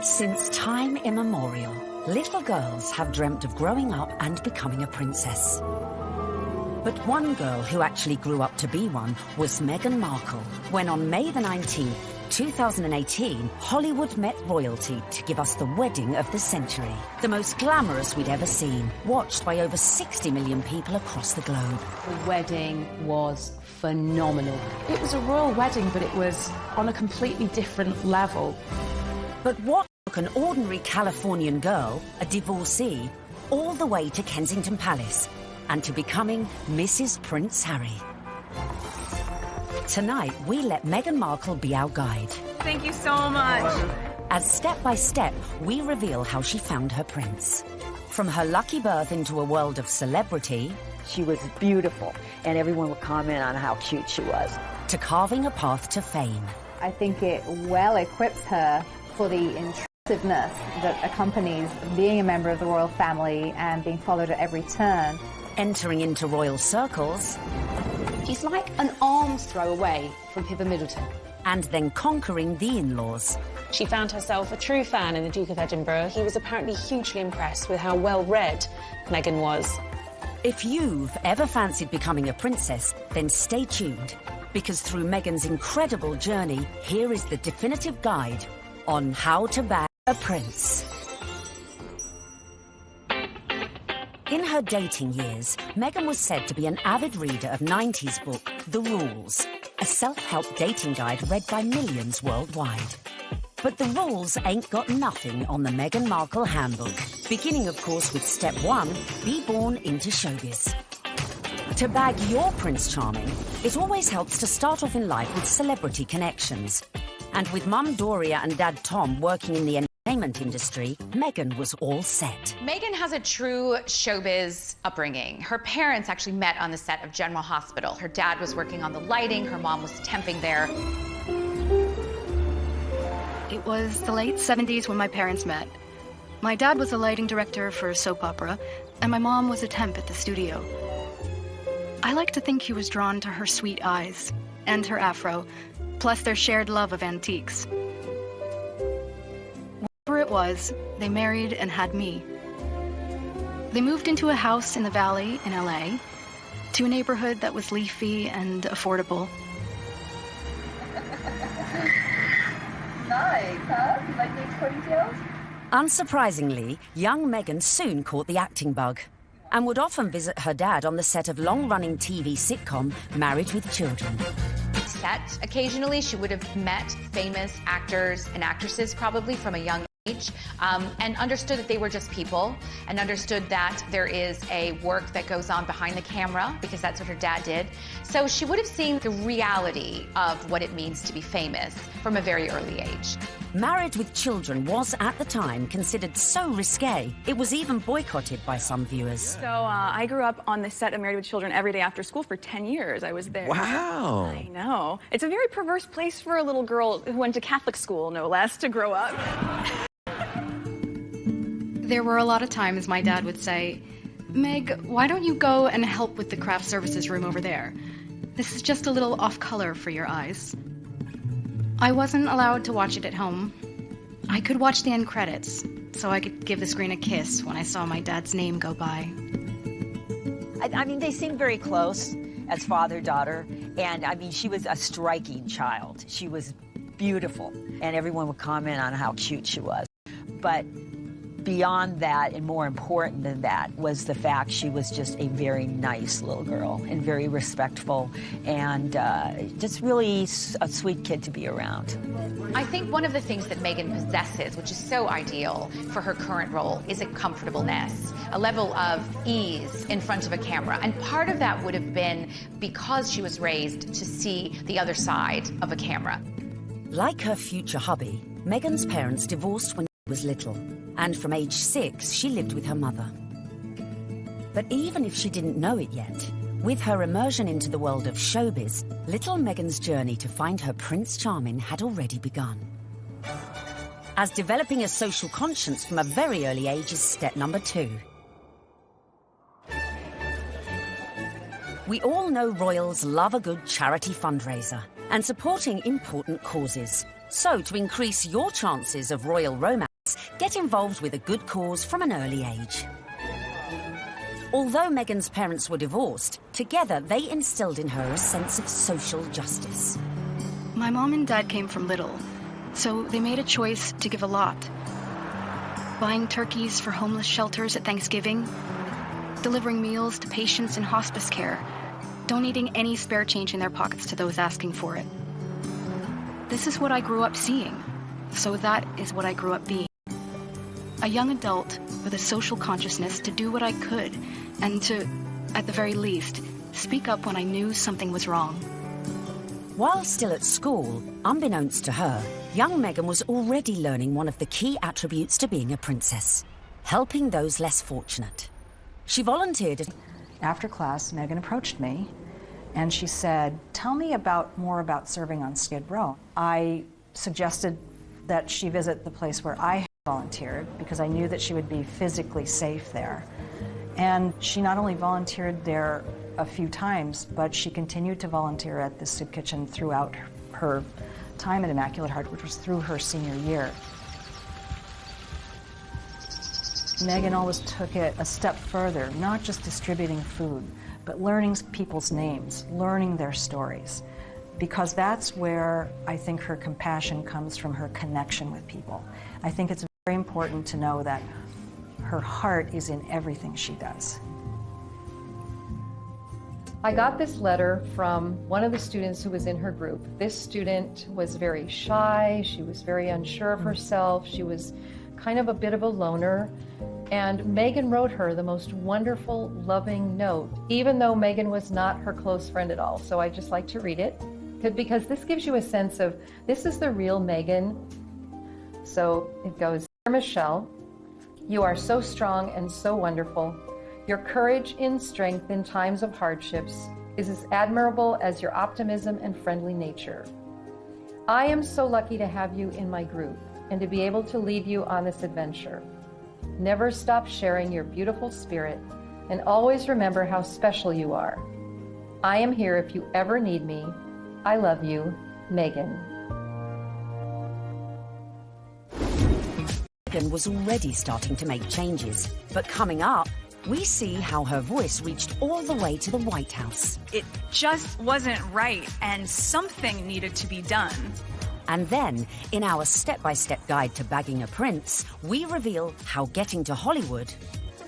Since time immemorial, little girls have dreamt of growing up and becoming a princess. But one girl who actually grew up to be one was Meghan Markle, when on May the 19th, 2018, Hollywood met royalty to give us the wedding of the century. The most glamorous we'd ever seen, watched by over 60 million people across the globe. The wedding was phenomenal. It was a royal wedding, but it was on a completely different level. But what took an ordinary Californian girl, a divorcee, all the way to Kensington Palace and to becoming Mrs. Prince Harry? Tonight, we let Meghan Markle be our guide. Thank you so much. As step by step, we reveal how she found her prince. From her lucky birth into a world of celebrity... She was beautiful, and everyone would comment on how cute she was. ...to carving a path to fame. I think it well equips her for the intrusiveness that accompanies being a member of the royal family and being followed at every turn. Entering into royal circles... She's like an arm's throw away from Pippa Middleton. And then conquering the in-laws. She found herself a true fan in the Duke of Edinburgh. He was apparently hugely impressed with how well-read Meghan was. If you've ever fancied becoming a princess, then stay tuned. Because through Meghan's incredible journey, here is the definitive guide on how to bag a prince. In her dating years, Meghan was said to be an avid reader of 90s book, The Rules, a self-help dating guide read by millions worldwide. But the rules ain't got nothing on the Meghan Markle handbook, beginning, of course, with step 1, be born into showbiz. To bag your Prince Charming, it always helps to start off in life with celebrity connections. And with Mum Doria and Dad Tom working in the entertainment industry, Meghan was all set. Meghan has a true showbiz upbringing. Her parents actually met on the set of General Hospital. Her dad was working on the lighting, her mom was temping there. It was the late 70s when my parents met. My dad was a lighting director for a soap opera, and my mom was a temp at the studio. I like to think he was drawn to her sweet eyes and her afro, plus their shared love of antiques. Whatever it was, they married and had me. They moved into a house in the Valley in LA, to a neighborhood that was leafy and affordable. Nice, huh? You like the extra details? Unsurprisingly, young Meghan soon caught the acting bug and would often visit her dad on the set of long-running TV sitcom Married with Children. Set occasionally, she would have met famous actors and actresses probably from a young age, and understood that they were just people, and understood that there is a work that goes on behind the camera, because that's what her dad did. So she would have seen the reality of what it means to be famous from a very early age. Married with Children was, at the time, considered so risque, it was even boycotted by some viewers. So I grew up on the set of Married with Children every day after school for 10 years. I was there. Wow. I know. It's a very perverse place for a little girl who went to Catholic school, no less, to grow up. There were a lot of times my dad would say, Meg, why don't you go and help with the craft services room over there? This is just a little off-color for your eyes. I wasn't allowed to watch it at home. I could watch the end credits, so I could give the screen a kiss when I saw my dad's name go by. I mean, they seemed very close as father-daughter, and I mean, she was a striking child. She was beautiful, and everyone would comment on how cute she was. But beyond that, and more important than that, was the fact she was just a very nice little girl and very respectful, and just really a sweet kid to be around. I think one of the things that Meghan possesses, which is so ideal for her current role, is a comfortableness, a level of ease in front of a camera. And part of that would have been because she was raised to see the other side of a camera. Like her future hubby, Meghan's parents divorced when she was little, and from age 6, she lived with her mother. But even if she didn't know it yet, with her immersion into the world of showbiz, little Meghan's journey to find her Prince Charming had already begun. As developing a social conscience from a very early age is step number 2. We all know royals love a good charity fundraiser and supporting important causes. So to increase your chances of royal romance, get involved with a good cause from an early age. Although Meghan's parents were divorced, together they instilled in her a sense of social justice. My mom and dad came from little, so they made a choice to give a lot. Buying turkeys for homeless shelters at Thanksgiving, delivering meals to patients in hospice care, donating any spare change in their pockets to those asking for it. This is what I grew up seeing, so that is what I grew up being. A young adult with a social consciousness to do what I could and to, at the very least, speak up when I knew something was wrong. While still at school, unbeknownst to her, young Meghan was already learning one of the key attributes to being a princess: helping those less fortunate. She volunteered. After class, Meghan approached me and she said, "Tell me more about serving on Skid Row." I suggested that she visit the place where I volunteered because I knew that she would be physically safe there. And she not only volunteered there a few times, but she continued to volunteer at the soup kitchen throughout her time at Immaculate Heart, which was through her senior year. Meghan always took it a step further, not just distributing food, but learning people's names, learning their stories, because that's where I think her compassion comes from, her connection with people. I think it's very important to know that her heart is in everything she does. I got this letter from one of the students who was in her group. This student was very shy, she was very unsure of herself, she was kind of a bit of a loner, and Meghan wrote her the most wonderful, loving note, even though Meghan was not her close friend at all. So I just like to read it, because this gives you a sense of, this is the real Meghan. So it goes, "Dear Michelle, you are so strong and so wonderful. Your courage and strength in times of hardships is as admirable as your optimism and friendly nature. I am so lucky to have you in my group and to be able to lead you on this adventure. Never stop sharing your beautiful spirit and always remember how special you are. I am here if you ever need me. I love you, Meghan." Meghan was already starting to make changes, but coming up, we see how her voice reached all the way to the White House. It just wasn't right, and something needed to be done. And then, in our step-by-step guide to bagging a prince, we reveal how getting to Hollywood...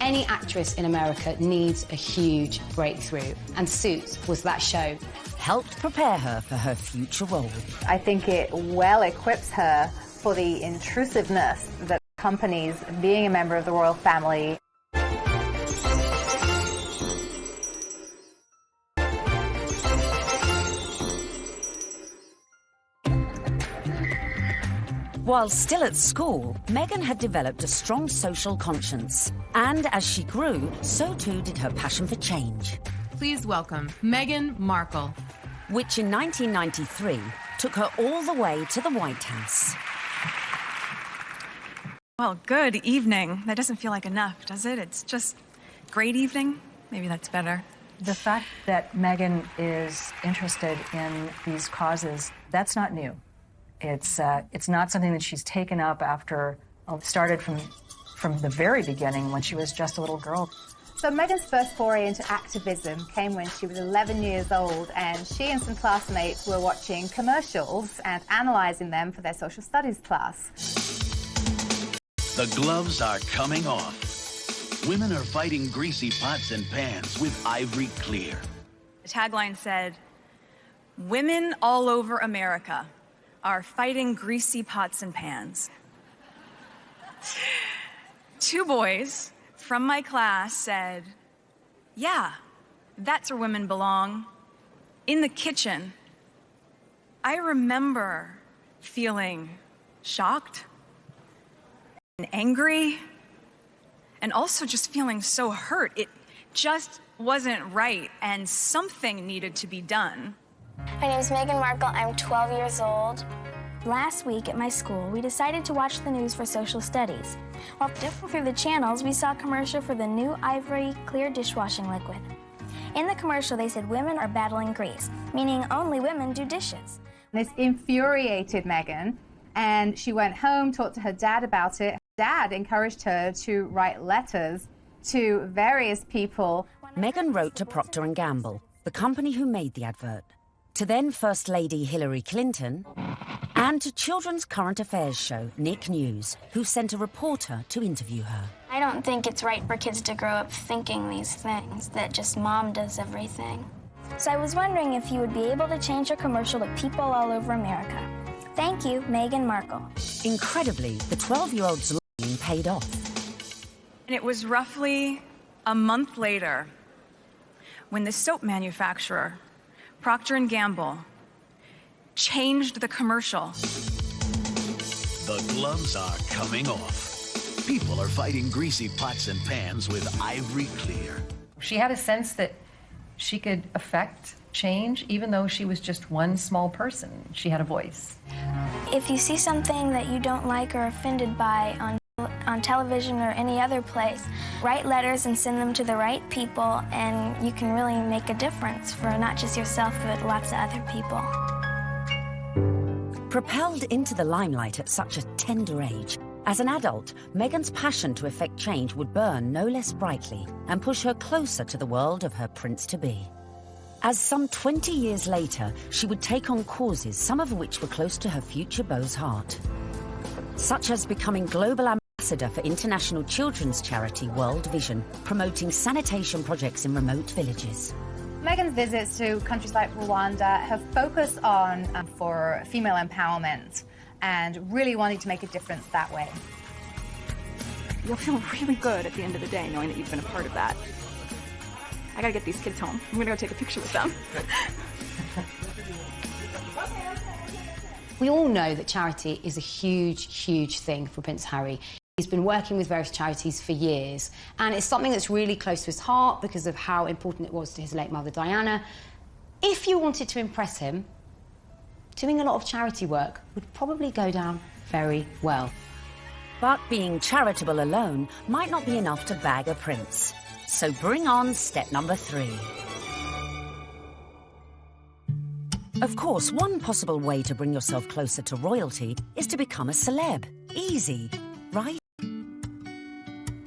Any actress in America needs a huge breakthrough, and Suits was that show. ...helped prepare her for her future role. I think it well equips her for the intrusiveness that accompanies being a member of the royal family. While still at school, Meghan had developed a strong social conscience. And as she grew, so too did her passion for change. Please welcome Meghan Markle. Which in 1993 took her all the way to the White House. Well, good evening. That doesn't feel like enough, does it? It's just great evening. Maybe that's better. The fact that Meghan is interested in these causes, that's not new. It's not something that she's taken up after, started from the very beginning when she was just a little girl. So Meghan's first foray into activism came when she was 11 years old, and she and some classmates were watching commercials and analysing them for their social studies class. The gloves are coming off. Women are fighting greasy pots and pans with Ivory Clear. The tagline said, "Women all over America are fighting greasy pots and pans." 2 boys from my class said, "Yeah, that's where women belong, in the kitchen." I remember feeling shocked and angry, and also just feeling so hurt. It just wasn't right, and something needed to be done. My name is Meghan Markle. I'm 12 years old. Last week at my school, we decided to watch the news for social studies. While flipping through the channels, we saw a commercial for the new Ivory Clear dishwashing liquid. In the commercial, they said women are battling grease, meaning only women do dishes. This infuriated Meghan, and she went home, talked to her dad about it. Dad encouraged her to write letters to various people. Meghan wrote to Procter & Gamble, the company who made the advert, to then First Lady Hillary Clinton, and to children's current affairs show Nick News, who sent a reporter to interview her. I don't think it's right for kids to grow up thinking these things, that just mom does everything. So I was wondering if you would be able to change your commercial to people all over America. Thank you, Meghan Markle. Incredibly, the 12-year-old's lobbying paid off. And it was roughly a month later when the soap manufacturer, Procter & Gamble, changed the commercial. The gloves are coming off. People are fighting greasy pots and pans with ivory clear. She had a sense that she could affect change, even though she was just one small person. She had a voice. If you see something that you don't like or offended by on television or any other place, write letters and send them to the right people, and you can really make a difference for not just yourself, but lots of other people. Propelled into the limelight at such a tender age, as an adult, Meghan's passion to effect change would burn no less brightly and push her closer to the world of her prince-to-be. As some 20 years later, she would take on causes, some of which were close to her future beau's heart, such as becoming global ambassador for international children's charity World Vision, promoting sanitation projects in remote villages. Meghan's visits to countries like Rwanda have focused on for female empowerment and really wanting to make a difference that way. You'll feel really good at the end of the day knowing that you've been a part of that. I gotta get these kids home. I'm gonna go take a picture with them. We all know that charity is a huge, huge thing for Prince Harry. He's been working with various charities for years, and it's something that's really close to his heart because of how important it was to his late mother, Diana. If you wanted to impress him, doing a lot of charity work would probably go down very well. But being charitable alone might not be enough to bag a prince. So bring on step number 3. Of course, one possible way to bring yourself closer to royalty is to become a celeb. Easy, right?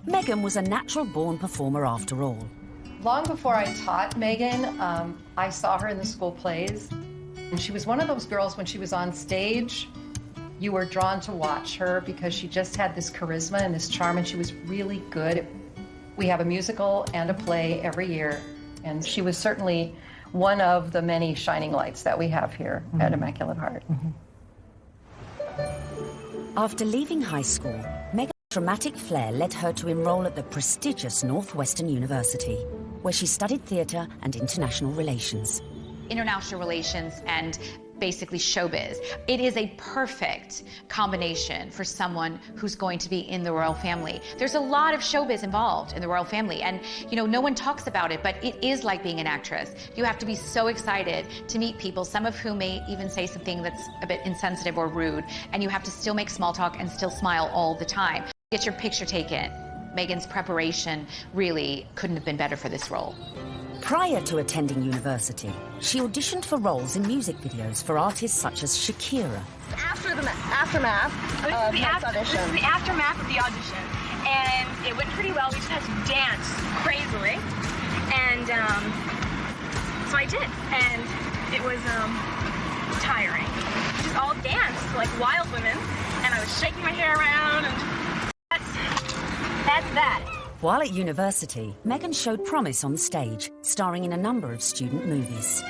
Meghan was a natural-born performer after all. Long before I taught Meghan, I saw her in the school plays. And she was one of those girls, when she was on stage, you were drawn to watch her because she just had this charisma and this charm, and she was really good. We have a musical and a play every year, and she was certainly one of the many shining lights that we have here at Immaculate Heart. After leaving high school, Meghan's dramatic flair led her to enroll at the prestigious Northwestern University, where she studied theatre and international relations. International relations and basically showbiz. It is a perfect combination for someone who's going to be in the royal family. There's a lot of showbiz involved in the royal family, and you know, no one talks about it, but it is like being an actress. You have to be so excited to meet people, some of whom may even say something that's a bit insensitive or rude, and you have to still make small talk and still smile all the time. Get your picture taken. Meghan's preparation really couldn't have been better for this role. Prior to attending university, she auditioned for roles in music videos for artists such as Shakira. After the aftermath of the audition. This is the aftermath of the audition, and it went pretty well. We just had to dance crazily, and so I did, and it was tiring. We just all danced like wild women, and I was shaking my hair around, and that's that. While at university, Meghan showed promise on stage, starring in a number of student movies.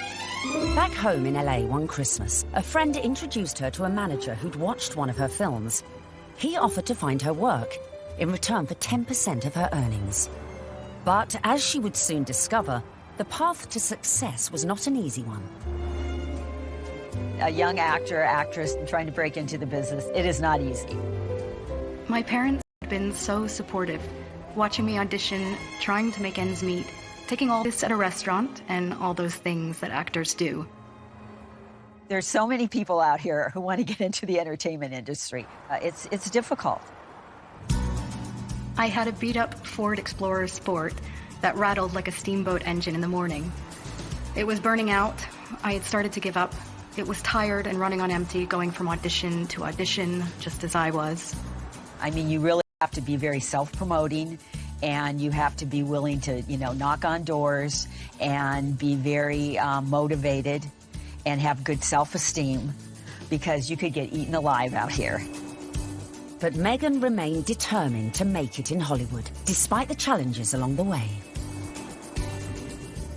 Back home in LA one Christmas, a friend introduced her to a manager who'd watched one of her films. He offered to find her work, in return for 10% of her earnings. But as she would soon discover, the path to success was not an easy one. A young actor, actress trying to break into the business, it is not easy. My parents have been so supportive, watching me audition, trying to make ends meet, taking all this at a restaurant, and all those things that actors do. There's so many people out here who want to get into the entertainment industry. It's difficult. I had a beat-up Ford Explorer Sport that rattled like a steamboat engine in the morning. It was burning out. I had started to give up. It was tired and running on empty, going from audition to audition, just as I was. I mean, you really have to be very self-promoting, and you have to be willing to, you know, knock on doors and be very motivated and have good self-esteem, because you could get eaten alive out here. But Meghan remained determined to make it in Hollywood, despite the challenges along the way.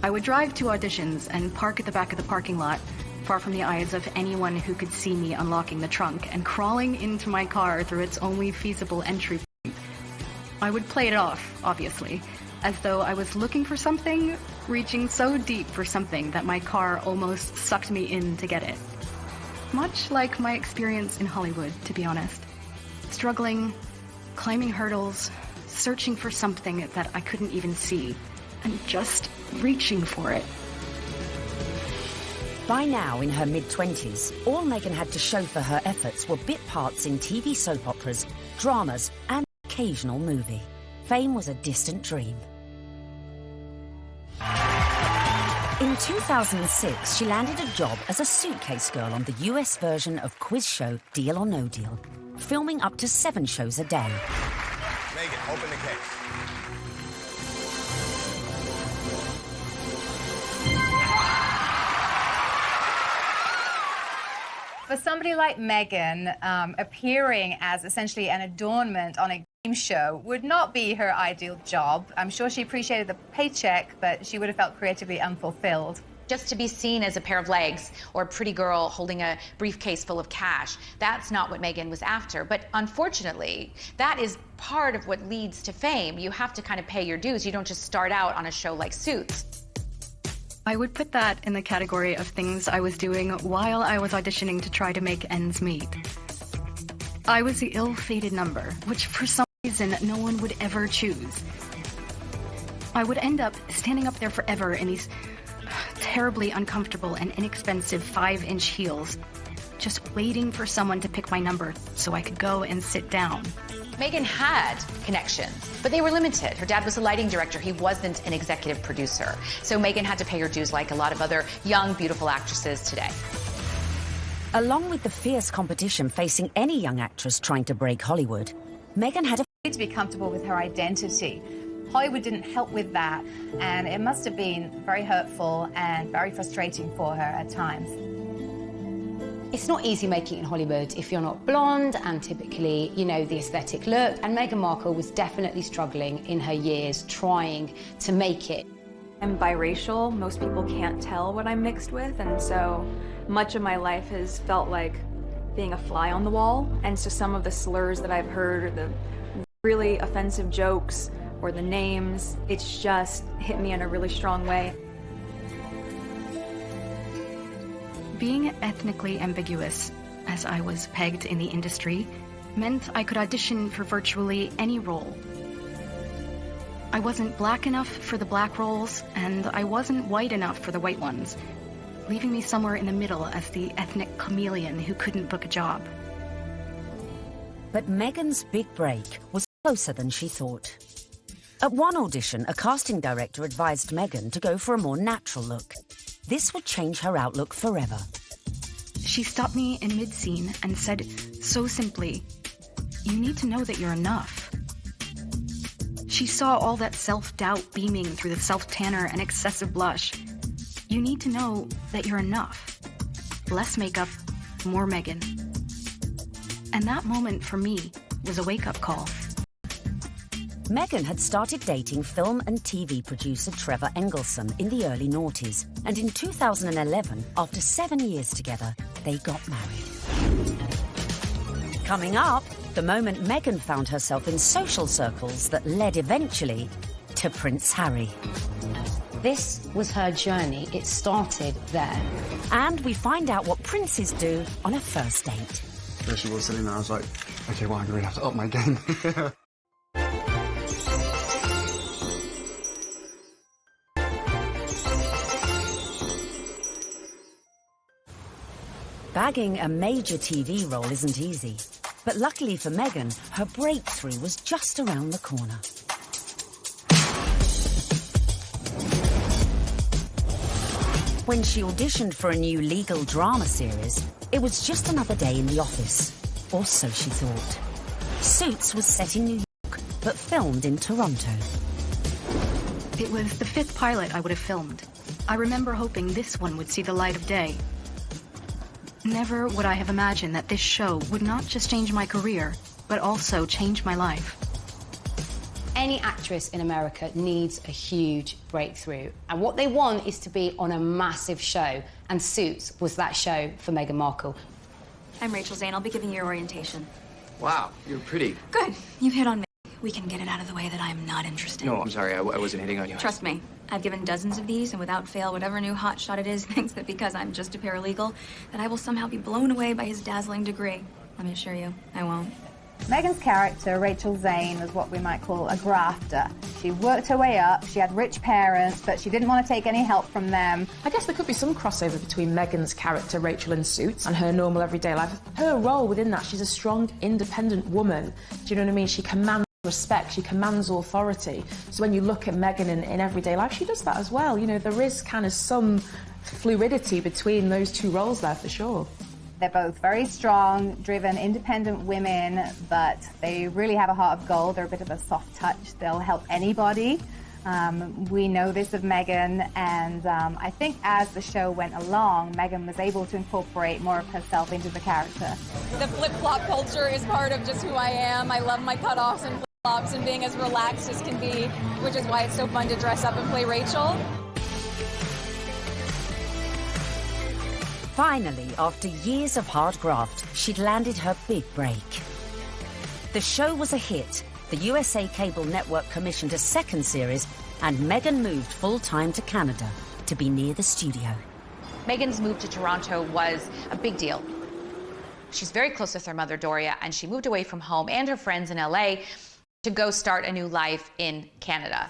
I would drive to auditions and park at the back of the parking lot, far from the eyes of anyone who could see me unlocking the trunk and crawling into my car through its only feasible entry point. I would play it off, obviously, as though I was looking for something, reaching so deep for something that my car almost sucked me in to get it. Much like my experience in Hollywood, to be honest. Struggling, climbing hurdles, searching for something that I couldn't even see, and just reaching for it. By now, in her mid-20s, all Meghan had to show for her efforts were bit parts in TV soap operas, dramas, and an occasional movie. Fame was a distant dream. In 2006, she landed a job as a suitcase girl on the US version of quiz show Deal or No Deal, filming up to 7 shows a day. Meghan, open the case. For somebody like Meghan, appearing as essentially an adornment on a game show would not be her ideal job. I'm sure she appreciated the paycheck, but she would have felt creatively unfulfilled. Just to be seen as a pair of legs or a pretty girl holding a briefcase full of cash, that's not what Meghan was after. But unfortunately, that is part of what leads to fame. You have to kind of pay your dues. You don't just start out on a show like Suits. I would put that in the category of things I was doing while I was auditioning to try to make ends meet. I was the ill-fated number, which for some reason no one would ever choose. I would end up standing up there forever in these terribly uncomfortable and inexpensive 5-inch heels, just waiting for someone to pick my number so I could go and sit down. Meghan had connections, but they were limited. Her dad was a lighting director. He wasn't an executive producer. So Meghan had to pay her dues like a lot of other young, beautiful actresses today. Along with the fierce competition facing any young actress trying to break Hollywood, Meghan had to be comfortable with her identity. Hollywood didn't help with that, and it must have been very hurtful and very frustrating for her at times. It's not easy making it in Hollywood if you're not blonde and typically, you know, the aesthetic look. And Meghan Markle was definitely struggling in her years trying to make it. I'm biracial. Most people can't tell what I'm mixed with, and so much of my life has felt like being a fly on the wall. And so some of the slurs that I've heard, or the really offensive jokes, or the names, it's just hit me in a really strong way. Being ethnically ambiguous, as I was pegged in the industry, meant I could audition for virtually any role. I wasn't black enough for the black roles, and I wasn't white enough for the white ones, leaving me somewhere in the middle as the ethnic chameleon who couldn't book a job. But Meghan's big break was closer than she thought. At one audition, a casting director advised Meghan to go for a more natural look. This would change her outlook forever. She stopped me in mid-scene and said so simply, "You need to know that you're enough." She saw all that self-doubt beaming through the self-tanner and excessive blush. You need to know that you're enough. Less makeup, more Meghan. And that moment for me was a wake-up call. Meghan had started dating film and TV producer Trevor Engelson in the early noughties, and in 2011, after 7 years together, they got married. Coming up, the moment Meghan found herself in social circles that led eventually to Prince Harry. This was her journey. It started there. And we find out what princes do on a first date. There she was sitting there. I was like, okay, well, I'm going to have to up my game. Bagging a major TV role isn't easy, but luckily for Meghan, her breakthrough was just around the corner. When she auditioned for a new legal drama series, it was just another day in the office, or so she thought. Suits was set in New York. but filmed in Toronto. It was the 5th pilot I would have filmed. I remember hoping this one would see the light of day. Never would I have imagined that this show would not just change my career, but also change my life. Any actress in America needs a huge breakthrough, and what they want is to be on a massive show, and Suits was that show for Meghan Markle. I'm Rachel Zane. I'll be giving your orientation. Wow, you're pretty. Good. You've hit on me. We can get it out of the way that I'm not interested. No, I'm sorry, I wasn't hitting on you. Trust me, I've given dozens of these, and without fail, whatever new hotshot it is thinks that because I'm just a paralegal, that I will somehow be blown away by his dazzling degree. Let me assure you, I won't. Meghan's character, Rachel Zane, was what we might call a grafter. She worked her way up, she had rich parents, but she didn't want to take any help from them. I guess there could be some crossover between Meghan's character, Rachel in Suits, and her normal everyday life. Her role within that, she's a strong, independent woman. Do you know what I mean? She commands respect, she commands authority. So when you look at Meghan in everyday life, she does that as well. You know, there is kind of some fluidity between those two roles there, for sure. They're both very strong, driven, independent women, but they really have a heart of gold. They're a bit of a soft touch. They'll help anybody. We know this of Meghan, and I think as the show went along, Meghan was able to incorporate more of herself into the character. The flip-flop culture is part of just who I am. I love my cutoffs and flip-flops and being as relaxed as can be, which is why it's so fun to dress up and play Rachel. Finally, after years of hard graft, she'd landed her big break. The show was a hit. The USA Cable Network commissioned a second series, and Meghan moved full-time to Canada to be near the studio. Meghan's move to Toronto was a big deal. She's very close with her mother, Doria, and she moved away from home and her friends in LA to go start a new life in Canada.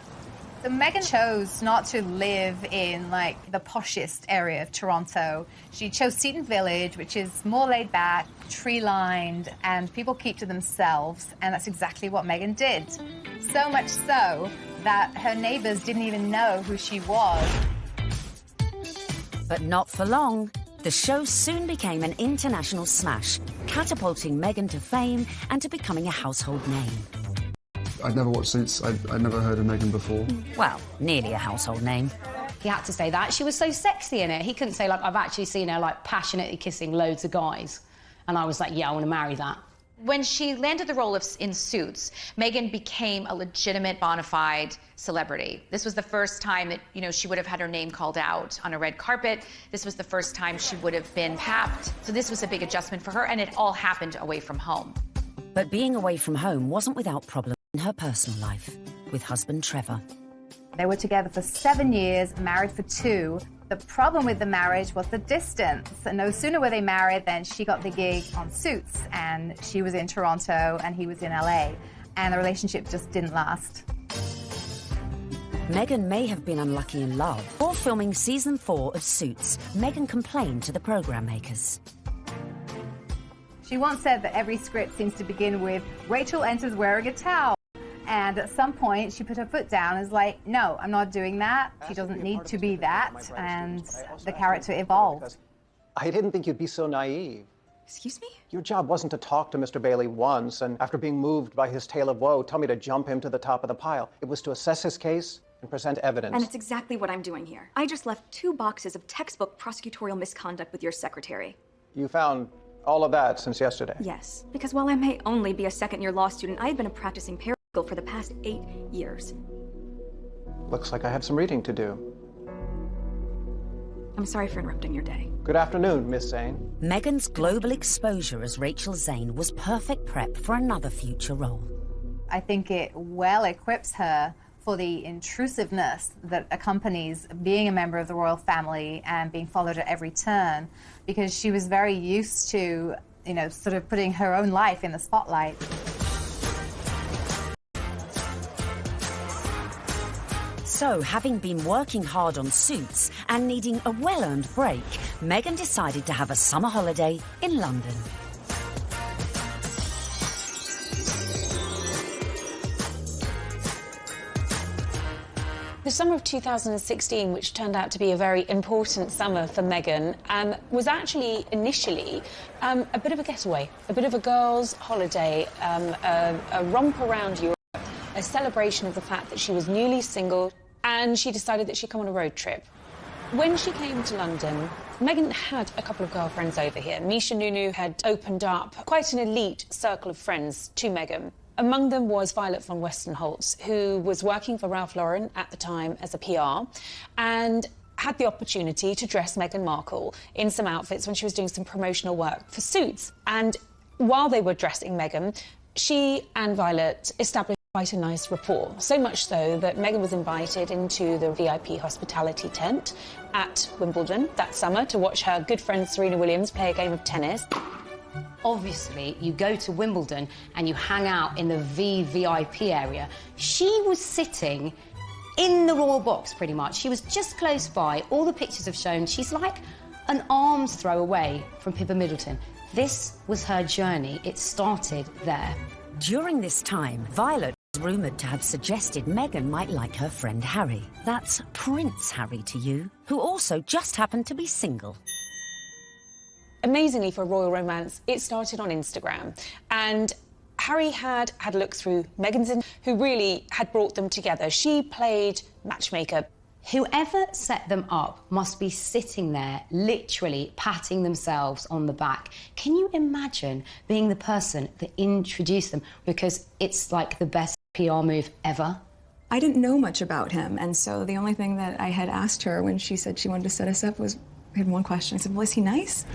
So Meghan chose not to live in, like, the poshest area of Toronto. She chose Seton Village, which is more laid back, tree-lined, and people keep to themselves, and that's exactly what Meghan did. So much so that her neighbors didn't even know who she was. But not for long. The show soon became an international smash, catapulting Meghan to fame and to becoming a household name. I'd never watched Suits. I'd never heard of Meghan before. Well, nearly a household name. He had to say that. She was so sexy in it. He couldn't say, like, I've actually seen her, like, passionately kissing loads of guys. And I was like, yeah, I want to marry that. When she landed the role in Suits, Meghan became a legitimate, bona fide celebrity. This was the first time that, you know, she would have had her name called out on a red carpet. This was the first time she would have been tapped. So this was a big adjustment for her, and it all happened away from home. But being away from home wasn't without problems in her personal life, with husband Trevor. They were together for 7 years, married for 2. The problem with the marriage was the distance. And no sooner were they married than she got the gig on Suits, and she was in Toronto and he was in LA. And the relationship just didn't last. Meghan may have been unlucky in love. Before filming season 4 of Suits, Meghan complained to the programme makers. She once said that every script seems to begin with, Rachel enters wearing a towel. And at some point, she put her foot down and was like, no, I'm not doing that. She doesn't need to be that. And the character evolved. I didn't think you'd be so naive. Excuse me? Your job wasn't to talk to Mr. Bailey once, and after being moved by his tale of woe, tell me to jump him to the top of the pile. It was to assess his case and present evidence. And it's exactly what I'm doing here. I just left 2 boxes of textbook prosecutorial misconduct with your secretary. You found all of that since yesterday? Yes, because while I may only be a second-year law student, I've been a practicing paralegal for the past 8 years. Looks like I have some reading to do. I'm sorry for interrupting your day. Good afternoon, Miss Zane. Meghan's global exposure as Rachel Zane was perfect prep for another future role. I think it well equips her for the intrusiveness that accompanies being a member of the royal family and being followed at every turn, because she was very used to, you know, sort of putting her own life in the spotlight. So, having been working hard on Suits and needing a well-earned break, Meghan decided to have a summer holiday in London. The summer of 2016, which turned out to be a very important summer for Meghan, was actually initially a bit of a getaway, a bit of a girls' holiday, a romp around Europe. a celebration of the fact that she was newly single, and she decided that she'd come on a road trip. When she came to London, Meghan had a couple of girlfriends over here. Misha Nunu had opened up quite an elite circle of friends to Meghan. Among them was Violet von Westenholz, who was working for Ralph Lauren at the time as a PR, and had the opportunity to dress Meghan Markle in some outfits when she was doing some promotional work for Suits. And while they were dressing Meghan, she and Violet established quite a nice rapport, so much so that Meghan was invited into the VIP hospitality tent at Wimbledon that summer to watch her good friend Serena Williams play a game of tennis. Obviously, you go to Wimbledon and you hang out in the VVIP area. She was sitting in the royal box, pretty much. She was just close by. All the pictures have shown she's like an arm's throw away from Pippa Middleton. This was her journey. It started there. During this time, Violet was rumoured to have suggested Meghan might like her friend Harry. That's Prince Harry to you, who also just happened to be single. Amazingly, for a royal romance, it started on Instagram. And Harry had a look through Meghan's, who really had brought them together. She played matchmaker. Whoever set them up must be sitting there, literally patting themselves on the back. Can you imagine being the person that introduced them? Because it's like the best PR move ever. I didn't know much about him, and so the only thing that I had asked her when she said she wanted to set us up was, we had one question. I said, well, is he nice?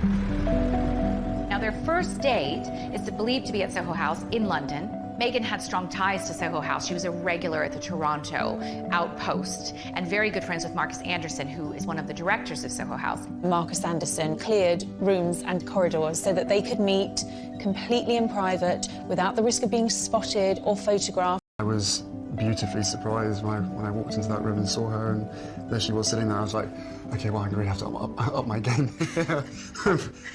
Now, their first date is believed to be at Soho House in London. Meghan had strong ties to Soho House. She was a regular at the Toronto outpost and very good friends with Marcus Anderson, who is one of the directors of Soho House. Marcus Anderson cleared rooms and corridors so that they could meet completely in private without the risk of being spotted or photographed. I was beautifully surprised when I walked into that room and saw her, and there she was sitting there. I was like, okay, well, I'm going to have to up my game. I'm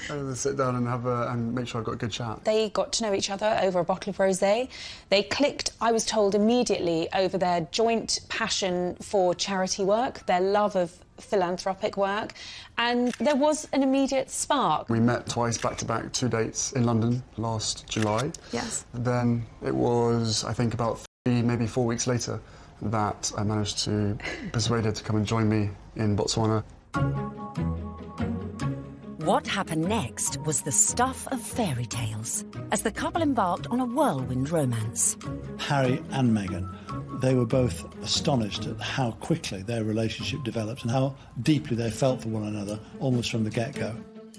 going to sit down and and make sure I've got a good chat. They got to know each other over a bottle of rosé. They clicked, I was told, immediately over their joint passion for charity work, their love of philanthropic work, and there was an immediate spark. We met twice, back-to-back, 2 dates in London last July. Yes. Then it was, I think, about maybe 4 weeks later that I managed to persuade her to come and join me in Botswana. What happened next was the stuff of fairy tales, as the couple embarked on a whirlwind romance. Harry and Meghan, they were both astonished at how quickly their relationship developed and how deeply they felt for one another, almost from the get-go.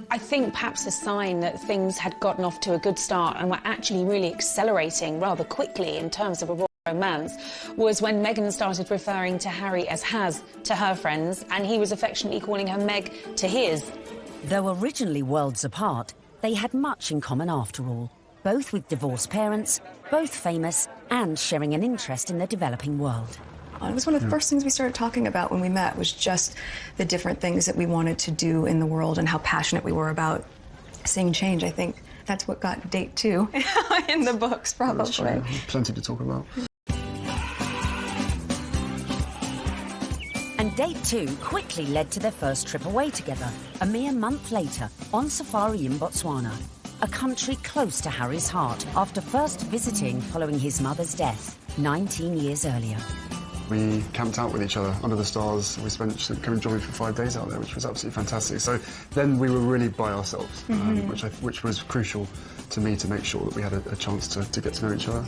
I think perhaps a sign that things had gotten off to a good start and were actually really accelerating rather quickly in terms of a royal romance was when Meghan started referring to Harry as Has to her friends, and he was affectionately calling her Meg to his. Though originally worlds apart, they had much in common after all, both with divorced parents, both famous, and sharing an interest in the developing world. It was one of the first things we started talking about when we met, was just the different things that we wanted to do in the world and how passionate we were about seeing change. I think that's what got date 2 in the books, probably. Plenty to talk about. And date 2 quickly led to their first trip away together, a mere month later, on safari in Botswana, a country close to Harry's heart, after first visiting following his mother's death 19 years earlier. We camped out with each other under the stars. We spent, she came and joined me for 5 days out there, which was absolutely fantastic. So then we were really by ourselves, which was crucial to me to make sure that we had a chance to get to know each other.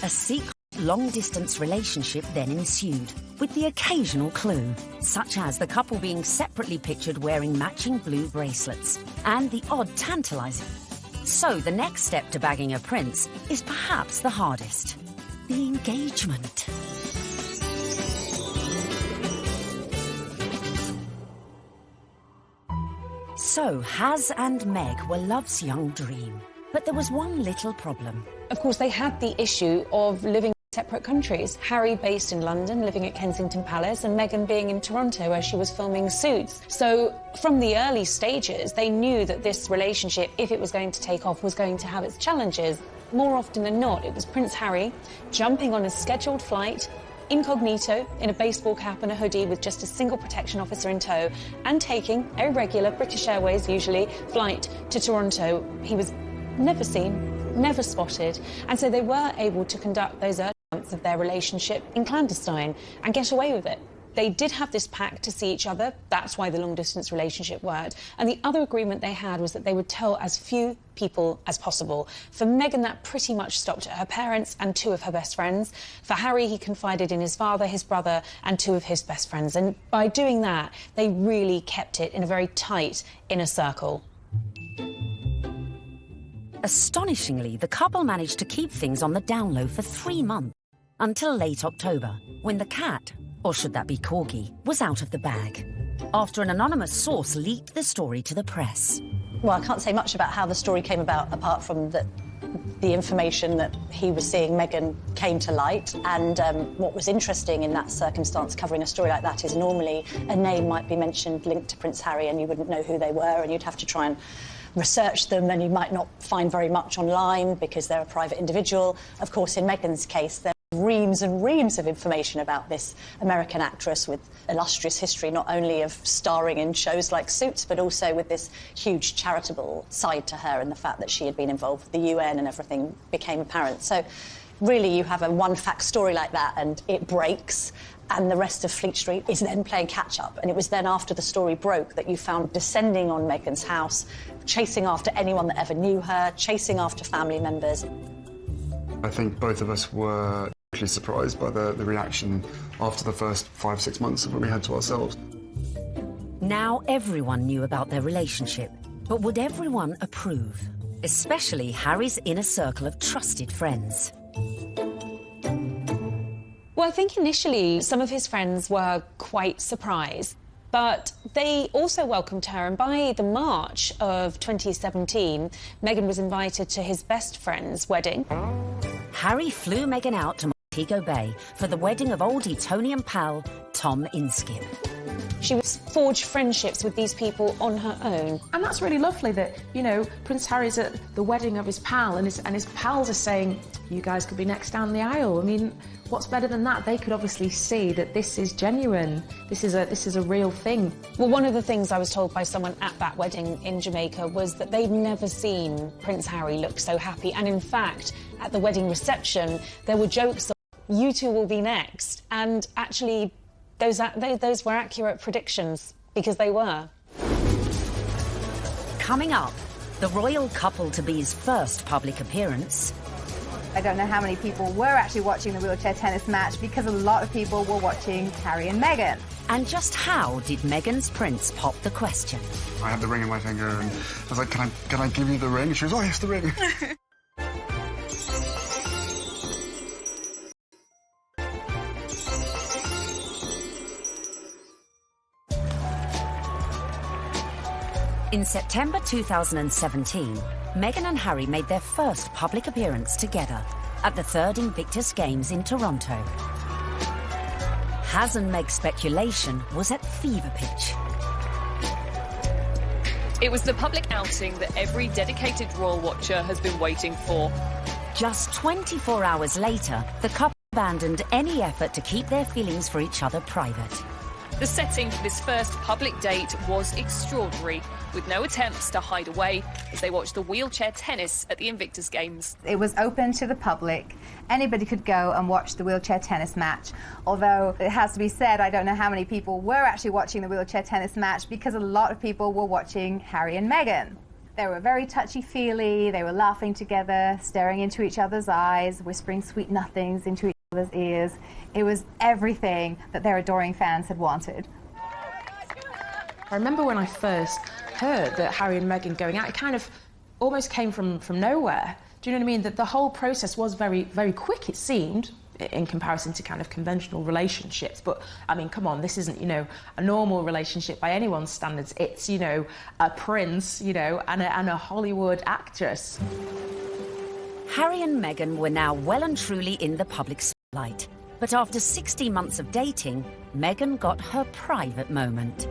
A secret long-distance relationship then ensued, with the occasional clue, such as the couple being separately pictured wearing matching blue bracelets, and the odd tantalising. So the next step to bagging a prince is perhaps the hardest: the engagement. So Has and Meg were love's young dream, but there was one little problem. Of course, they had the issue of living in separate countries. Harry based in London, living at Kensington Palace, and Meghan being in Toronto, where she was filming Suits. So from the early stages, they knew that this relationship, if it was going to take off, was going to have its challenges. More often than not, it was Prince Harry jumping on a scheduled flight, incognito, in a baseball cap and a hoodie with just a single protection officer in tow, and taking a regular British Airways, usually, flight to Toronto. He was never seen, never spotted, and so they were able to conduct those early months of their relationship in clandestine and get away with it. They did have this pact to see each other. That's why the long-distance relationship worked. And the other agreement they had was that they would tell as few people as possible. For Meghan, that pretty much stopped at her parents and 2 of her best friends. For Harry, he confided in his father, his brother, and 2 of his best friends. And by doing that, they really kept it in a very tight inner circle. Astonishingly, the couple managed to keep things on the down low for 3 months, until late October, when the cat, or should that be corgi, was out of the bag, after an anonymous source leaked the story to the press. Well, I can't say much about how the story came about, apart from that the information that he was seeing Meghan came to light. And what was interesting in that circumstance, covering a story like that, is normally a name might be mentioned linked to Prince Harry and you wouldn't know who they were, and you'd have to try and research them, and you might not find very much online because they're a private individual. Of course, in Meghan's case, there's reams and reams of information about this American actress with illustrious history, not only of starring in shows like Suits, but also with this huge charitable side to her, and the fact that she had been involved with the UN and everything became apparent. So really, you have a one-fact story like that and it breaks, and the rest of Fleet Street is then playing catch-up. And it was then after the story broke that you found descending on Meghan's house, chasing after anyone that ever knew her, chasing after family members. I think both of us were actually surprised by the reaction after the first 5-6 months of what we had to ourselves. Now everyone knew about their relationship, but would everyone approve? Especially Harry's inner circle of trusted friends. Well, I think initially some of his friends were quite surprised, but they also welcomed her, and by the March of 2017, Meghan was invited to his best friend's wedding. Harry flew Meghan out to Montego Bay for the wedding of old Etonian pal Tom Inskip. She would forge friendships with these people on her own. And that's really lovely that, you know, Prince Harry's at the wedding of his pal and his pals are saying, you guys could be next down the aisle. I mean, what's better than that? They could obviously see that this is genuine. This is a real thing. Well, one of the things I was told by someone at that wedding in Jamaica was that they'd never seen Prince Harry look so happy. And in fact, at the wedding reception, there were jokes of, you two will be next. And actually, those were accurate predictions, because they were. Coming up, the royal couple-to-be's first public appearance. I don't know how many people were actually watching the wheelchair tennis match, because a lot of people were watching Harry and Meghan. And just how did Meghan's prince pop the question? I had the ring in my finger and I was like, can I give you the ring? And she was, oh, yes, the ring. In September 2017, Meghan and Harry made their first public appearance together at the 3rd Invictus Games in Toronto. Has and Meg speculation was at fever pitch. It was the public outing that every dedicated royal watcher has been waiting for. Just 24 hours later, the couple abandoned any effort to keep their feelings for each other private. The setting for this first public date was extraordinary, with no attempts to hide away as they watched the wheelchair tennis at the Invictus Games. It was open to the public. Anybody could go and watch the wheelchair tennis match. Although it has to be said, I don't know how many people were actually watching the wheelchair tennis match, because a lot of people were watching Harry and Meghan. They were very touchy-feely, they were laughing together, staring into each other's eyes, whispering sweet nothings into each other's ears. It was everything that their adoring fans had wanted. I remember when I first heard that Harry and Meghan going out, it kind of almost came from nowhere. Do you know what I mean? That the whole process was very, very quick, it seemed, in comparison to kind of conventional relationships. But, I mean, come on, this isn't, you know, a normal relationship by anyone's standards. It's, you know, a prince, you know, and a Hollywood actress. Harry and Meghan were now well and truly in the public spotlight. But after 16 months of dating, Meghan got her private moment.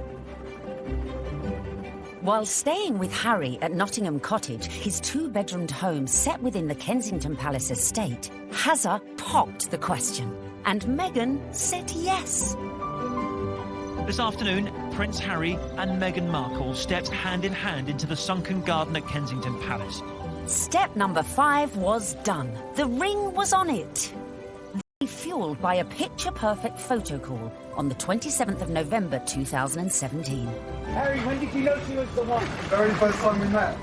While staying with Harry at Nottingham Cottage, his 2-bedroomed home set within the Kensington Palace estate, Hazza popped the question, and Meghan said yes. This afternoon, Prince Harry and Meghan Markle stepped hand in hand into the sunken garden at Kensington Palace. Step number 5 was done. The ring was on it. The fooled by a picture-perfect photo call on the 27th of November 2017. Harry, when did you know she was the one? The very first time we met.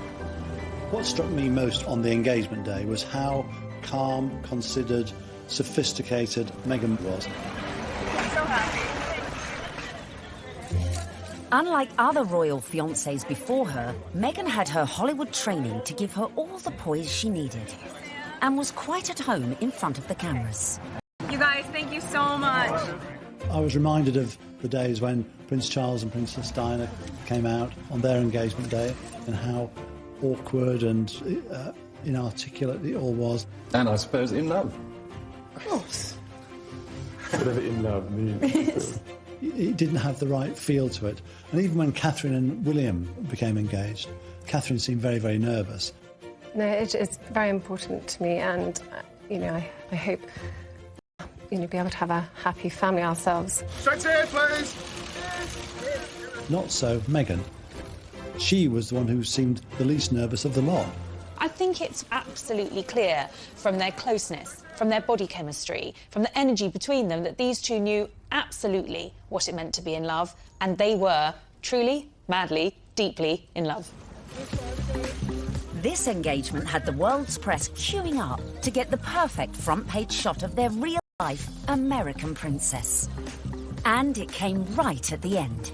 What struck me most on the engagement day was how calm, considered, sophisticated Meghan was. I'm so happy. Unlike other royal fiancés before her, Meghan had her Hollywood training to give her all the poise she needed and was quite at home in front of the cameras. You guys, thank you so much. I was reminded of the days when Prince Charles and Princess Diana came out on their engagement day and how awkward and inarticulate it all was. And I suppose in love. Of course. Whatever in love means. It didn't have the right feel to it. And even when Catherine and William became engaged, Catherine seemed very, very nervous. No, it's very important to me, and, I hope, be able to have a happy family ourselves. Straight here, please. Not so Meghan. She was the one who seemed the least nervous of the lot. I think it's absolutely clear from their closeness, from their body chemistry, from the energy between them, that these two knew absolutely what it meant to be in love, and they were truly, madly, deeply in love. This engagement had the world's press queuing up to get the perfect front-page shot of their real-life American princess. And it came right at the end.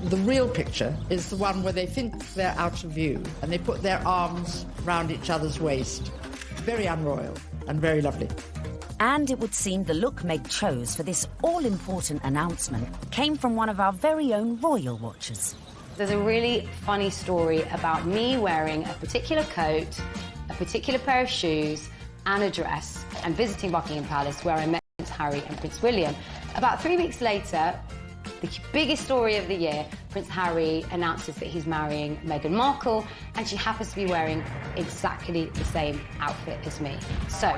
The real picture is the one where they think they're out of view and they put their arms round each other's waist. Very unroyal and very lovely. And it would seem the look Meg chose for this all-important announcement came from one of our very own royal watchers. There's a really funny story about me wearing a particular coat, a particular pair of shoes and a dress and visiting Buckingham Palace, where I met Prince Harry and Prince William. About 3 weeks later, the biggest story of the year, Prince Harry announces that he's marrying Meghan Markle, and she happens to be wearing exactly the same outfit as me. So,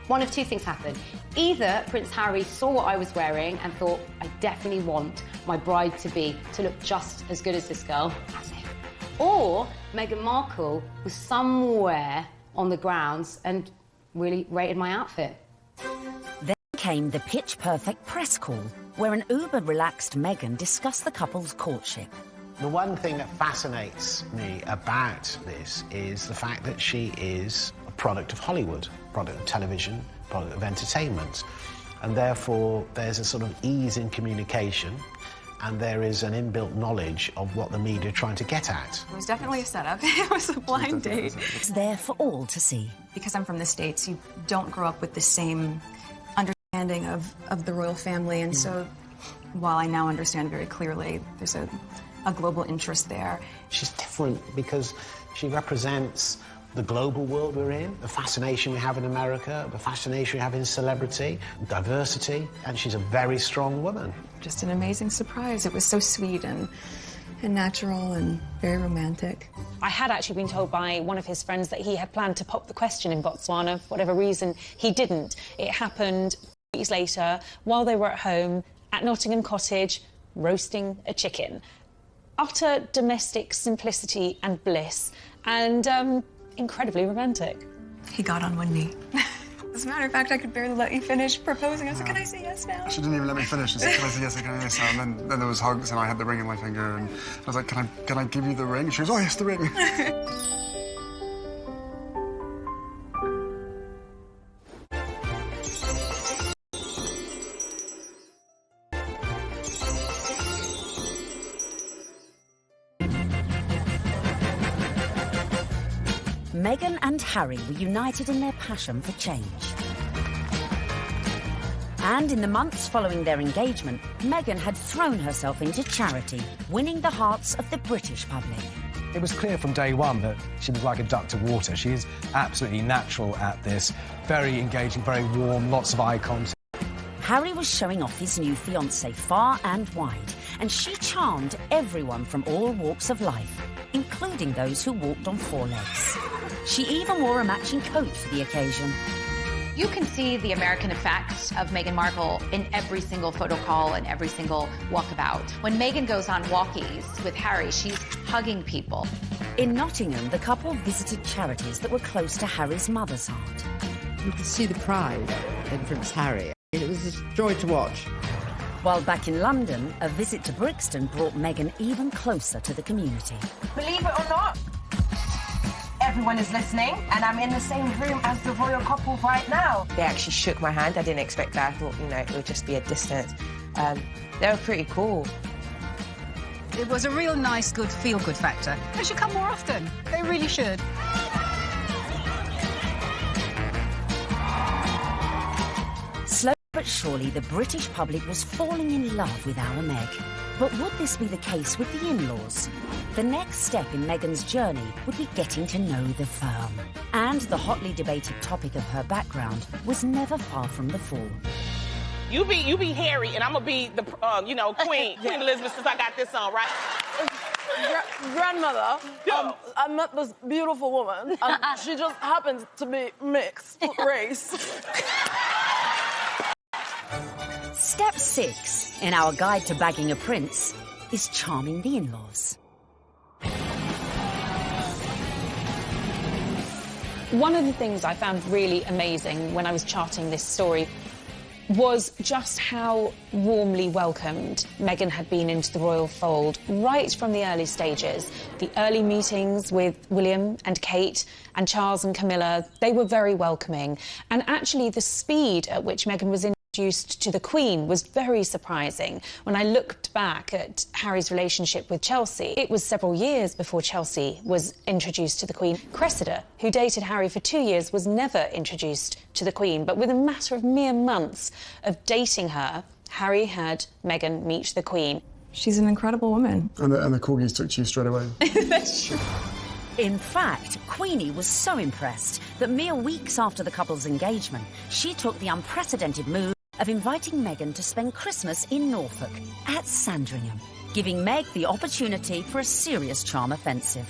one of two things happened. Either Prince Harry saw what I was wearing and thought, I definitely want my bride-to-be to look just as good as this girl, as if. Or Meghan Markle was somewhere on the grounds and really rated my outfit. Then came the pitch-perfect press call, where an uber-relaxed Meghan discussed the couple's courtship. The one thing that fascinates me about this is the fact that she is a product of Hollywood, product of television, product of entertainment, and therefore there's a sort of ease in communication, and there is an inbuilt knowledge of what the media are trying to get at. It was definitely a setup. It was a blind date. It's there for all to see. Because I'm from the States, you don't grow up with the same understanding of the royal family, and so while I now understand very clearly, there's a global interest there. She's different because she represents the global world we're in, the fascination we have in America, the fascination we have in celebrity, diversity, and she's a very strong woman. Just an amazing surprise. It was so sweet and natural and very romantic. I had actually been told by one of his friends that he had planned to pop the question in Botswana. For whatever reason, he didn't. It happened weeks later, while they were at home at Nottingham Cottage, roasting a chicken. Utter domestic simplicity and bliss, and incredibly romantic. He got on one knee. As a matter of fact, I could barely let you finish proposing. I said, can I say yes now? She didn't even let me finish. She said, can I say yes, can I say yes? And then there was hugs, and I had the ring in my finger, and I was like, can I give you the ring? She goes, oh, yes, the ring. Meghan and Harry were united in their passion for change. And in the months following their engagement, Meghan had thrown herself into charity, winning the hearts of the British public. It was clear from day one that she was like a duck to water. She is absolutely natural at this, very engaging, very warm, lots of eye contact. Harry was showing off his new fiancée far and wide, and she charmed everyone from all walks of life, including those who walked on four legs. She even wore a matching coat for the occasion. You can see the American effect of Meghan Markle in every single photo call and every single walkabout. When Meghan goes on walkies with Harry, she's hugging people. In Nottingham, the couple visited charities that were close to Harry's mother's heart. You could see the pride in Prince Harry. It was a joy to watch. While back in London, a visit to Brixton brought Meghan even closer to the community. Believe it or not, everyone is listening, and I'm in the same room as the royal couple right now. They actually shook my hand. I didn't expect that. I thought, it would just be a distance. They were pretty cool. It was a real nice, good, feel-good factor. They should come more often. They really should. Slowly but surely, the British public was falling in love with our Meg. But would this be the case with the in-laws? The next step in Meghan's journey would be getting to know the firm. And the hotly debated topic of her background was never far from the fore. You be Harry, and I'm gonna be the, Queen Elizabeth, since I got this on, right? Grandmother, I met this beautiful woman, and she just happens to be mixed race. Step 6 in our guide to bagging a prince is charming the in-laws. One of the things I found really amazing when I was charting this story was just how warmly welcomed Meghan had been into the royal fold right from the early stages. The early meetings with William and Kate and Charles and Camilla, they were very welcoming. And actually the speed at which Meghan was introduced to the Queen was very surprising. When I looked back at Harry's relationship with Chelsea, it was several years before Chelsea was introduced to the Queen. Cressida, who dated Harry for 2 years, was never introduced to the Queen, but within a matter of mere months of dating her, Harry had Meghan meet the Queen. She's an incredible woman. And the corgis took to you straight away. That's true. In fact, Queenie was so impressed that mere weeks after the couple's engagement, she took the unprecedented move of inviting Meghan to spend Christmas in Norfolk at Sandringham, giving Meg the opportunity for a serious charm offensive.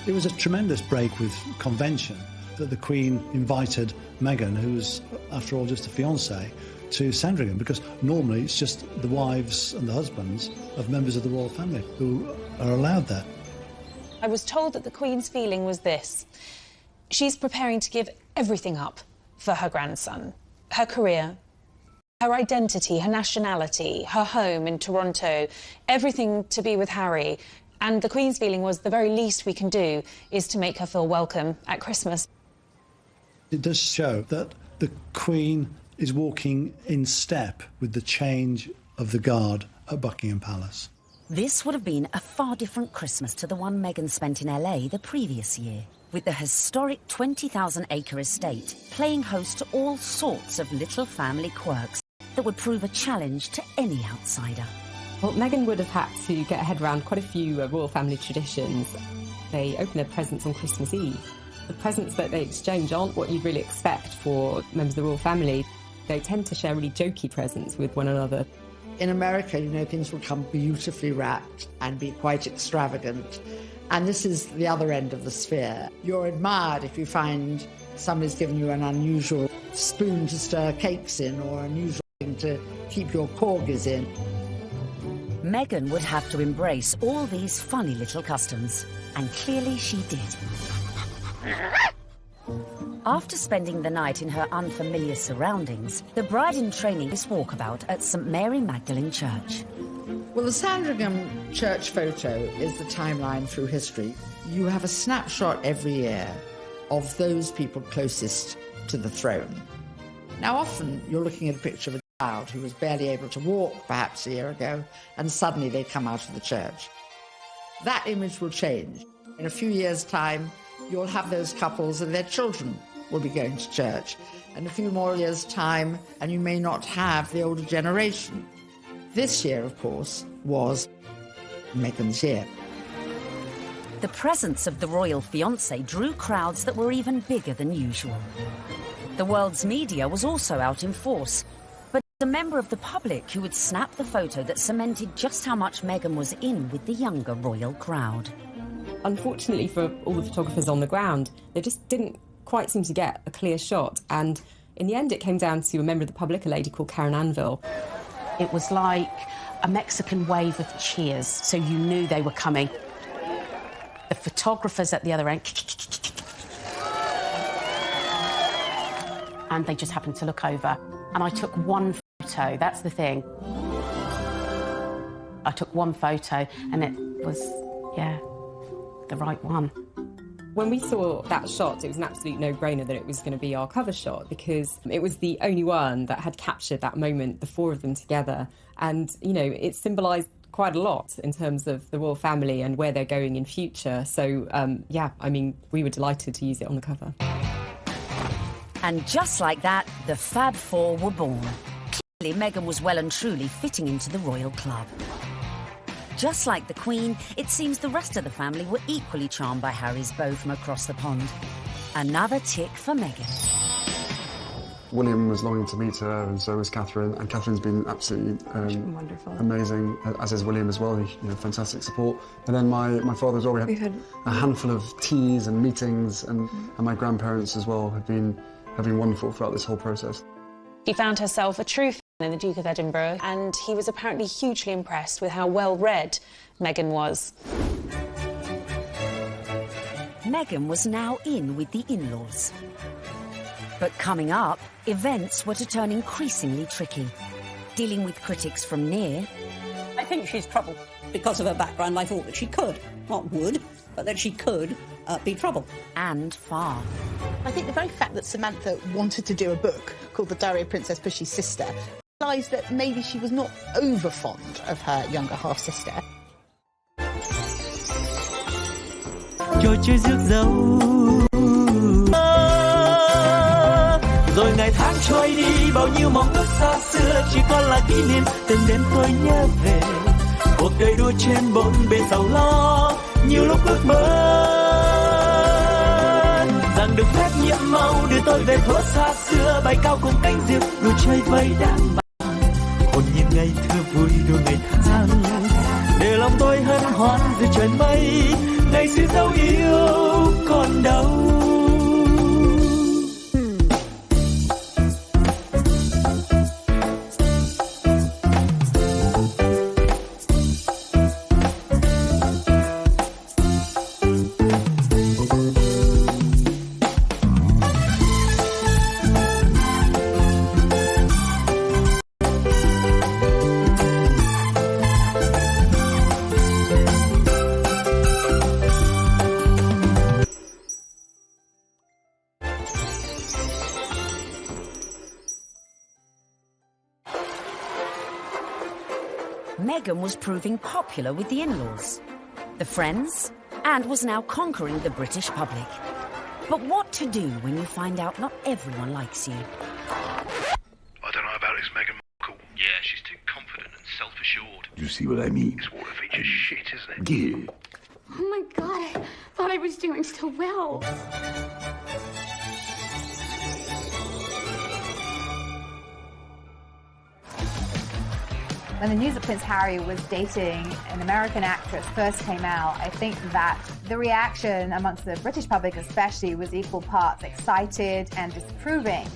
It was a tremendous break with convention that the Queen invited Meghan, who was, after all, just a fiancée, to Sandringham, because normally it's just the wives and the husbands of members of the royal family who are allowed there. I was told that the Queen's feeling was this. She's preparing to give everything up for her grandson. Her career, her identity, her nationality, her home in Toronto, everything to be with Harry. And the Queen's feeling was the very least we can do is to make her feel welcome at Christmas. It does show that the Queen is walking in step with the change of the guard at Buckingham Palace. This would have been a far different Christmas to the one Meghan spent in LA the previous year, with the historic 20,000-acre estate playing host to all sorts of little family quirks that would prove a challenge to any outsider. Well, Meghan would have had to get her head around quite a few royal family traditions. They open their presents on Christmas Eve. The presents that they exchange aren't what you'd really expect for members of the royal family. They tend to share really jokey presents with one another. In America, things will come beautifully wrapped and be quite extravagant. And this is the other end of the sphere. You're admired if you find somebody's given you an unusual spoon to stir cakes in or an unusual thing to keep your corgis in. Meghan would have to embrace all these funny little customs, and clearly she did. After spending the night in her unfamiliar surroundings, the bride-in-training is walkabout at St Mary Magdalene Church. Well, the Sandringham church photo is the timeline through history. You have a snapshot every year of those people closest to the throne. Now, often you're looking at a picture of a child who was barely able to walk perhaps a year ago, and suddenly they come out of the church. That image will change. In a few years' time, you'll have those couples and their children will be going to church. In a few more years' time, and you may not have the older generation. This year, of course, was Meghan's year. The presence of the royal fiancé drew crowds that were even bigger than usual. The world's media was also out in force, but a member of the public who would snap the photo that cemented just how much Meghan was in with the younger royal crowd. Unfortunately for all the photographers on the ground, they just didn't quite seem to get a clear shot, and in the end it came down to a member of the public, a lady called Karen Anvil. It was like a Mexican wave of cheers, so you knew they were coming. The photographers at the other end, and they just happened to look over, and I took one photo, that's the thing. I took one photo and it was, yeah, the right one. When we saw that shot, it was an absolute no-brainer that it was going to be our cover shot because it was the only one that had captured that moment, the four of them together. And, you know, it symbolised quite a lot in terms of the royal family and where they're going in future. So, yeah, I mean, we were delighted to use it on the cover. And just like that, the Fab Four were born. Clearly, Meghan was well and truly fitting into the royal club. Just like the Queen, it seems the rest of the family were equally charmed by Harry's beau from across the pond. Another tick for Meghan. William was longing to meet her, and so was Catherine. And Catherine's been absolutely wonderful, amazing, as is William as well. Fantastic support. And then my father as well. We had a handful of teas and meetings, and my grandparents as well have been wonderful throughout this whole process. She found herself a true fan in the Duke of Edinburgh, and he was apparently hugely impressed with how well-read Meghan was. Meghan was now in with the in-laws. But coming up, events were to turn increasingly tricky. Dealing with critics from near... I think she's trouble. Because of her background, I thought that she could, not would, but that she could be trouble. And far. I think the very fact that Samantha wanted to do a book called The Diary of Princess Pushy's Sister realised that maybe she was not over fond of her younger half-sister. Cho chưa rước dâu rồi ngày tháng trôi đi bao nhiêu mong ước xa xưa chỉ còn là kỷ niệm từng đêm tôi nhớ về cuộc đời đua trên bốn bề giàu lo nhiều lúc ước mơ rằng được phép nhiệm màu đưa tôi về thuở xa xưa bay cao cùng cánh diều đua chơi vây đám bạn hồn nhiên ngày thơ vui đua ngày tháng để lòng tôi hân hoan dưới trời mây ngày xưa dấu yêu còn đâu. Meghan was proving popular with the in-laws, the friends, and was now conquering the British public. But what to do when you find out not everyone likes you? I don't know about this Meghan Markle. Yeah, she's too confident and self-assured. You see what I mean? This water feature's shit, isn't it? Yeah. Oh my God, I thought I was doing so well. When the news that Prince Harry was dating an American actress first came out, I think that the reaction amongst the British public especially was equal parts excited and disapproving,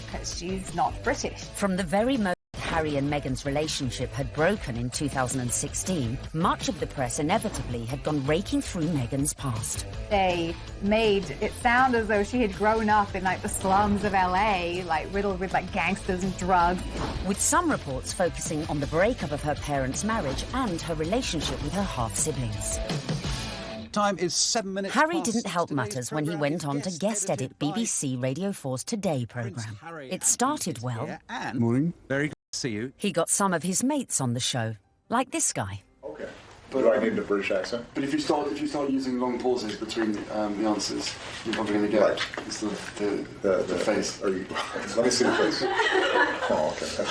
because she's not British. From the very moment Harry and Meghan's relationship had broken in 2016, much of the press inevitably had gone raking through Meghan's past. They made it sound as though she had grown up in the slums of LA, riddled with gangsters and drugs. With some reports focusing on the breakup of her parents' marriage and her relationship with her half-siblings. Time is 7 minutes Harry past. didn't help matters when he went on to guest edit BBC Radio 4's Today programme. It started well. Morning. Very good to see you. He got some of his mates on the show, like this guy. Okay. Do I need a British accent? But if you start using long pauses between the answers, you're probably going to get the face. Are you? Let me see the face. Oh, okay.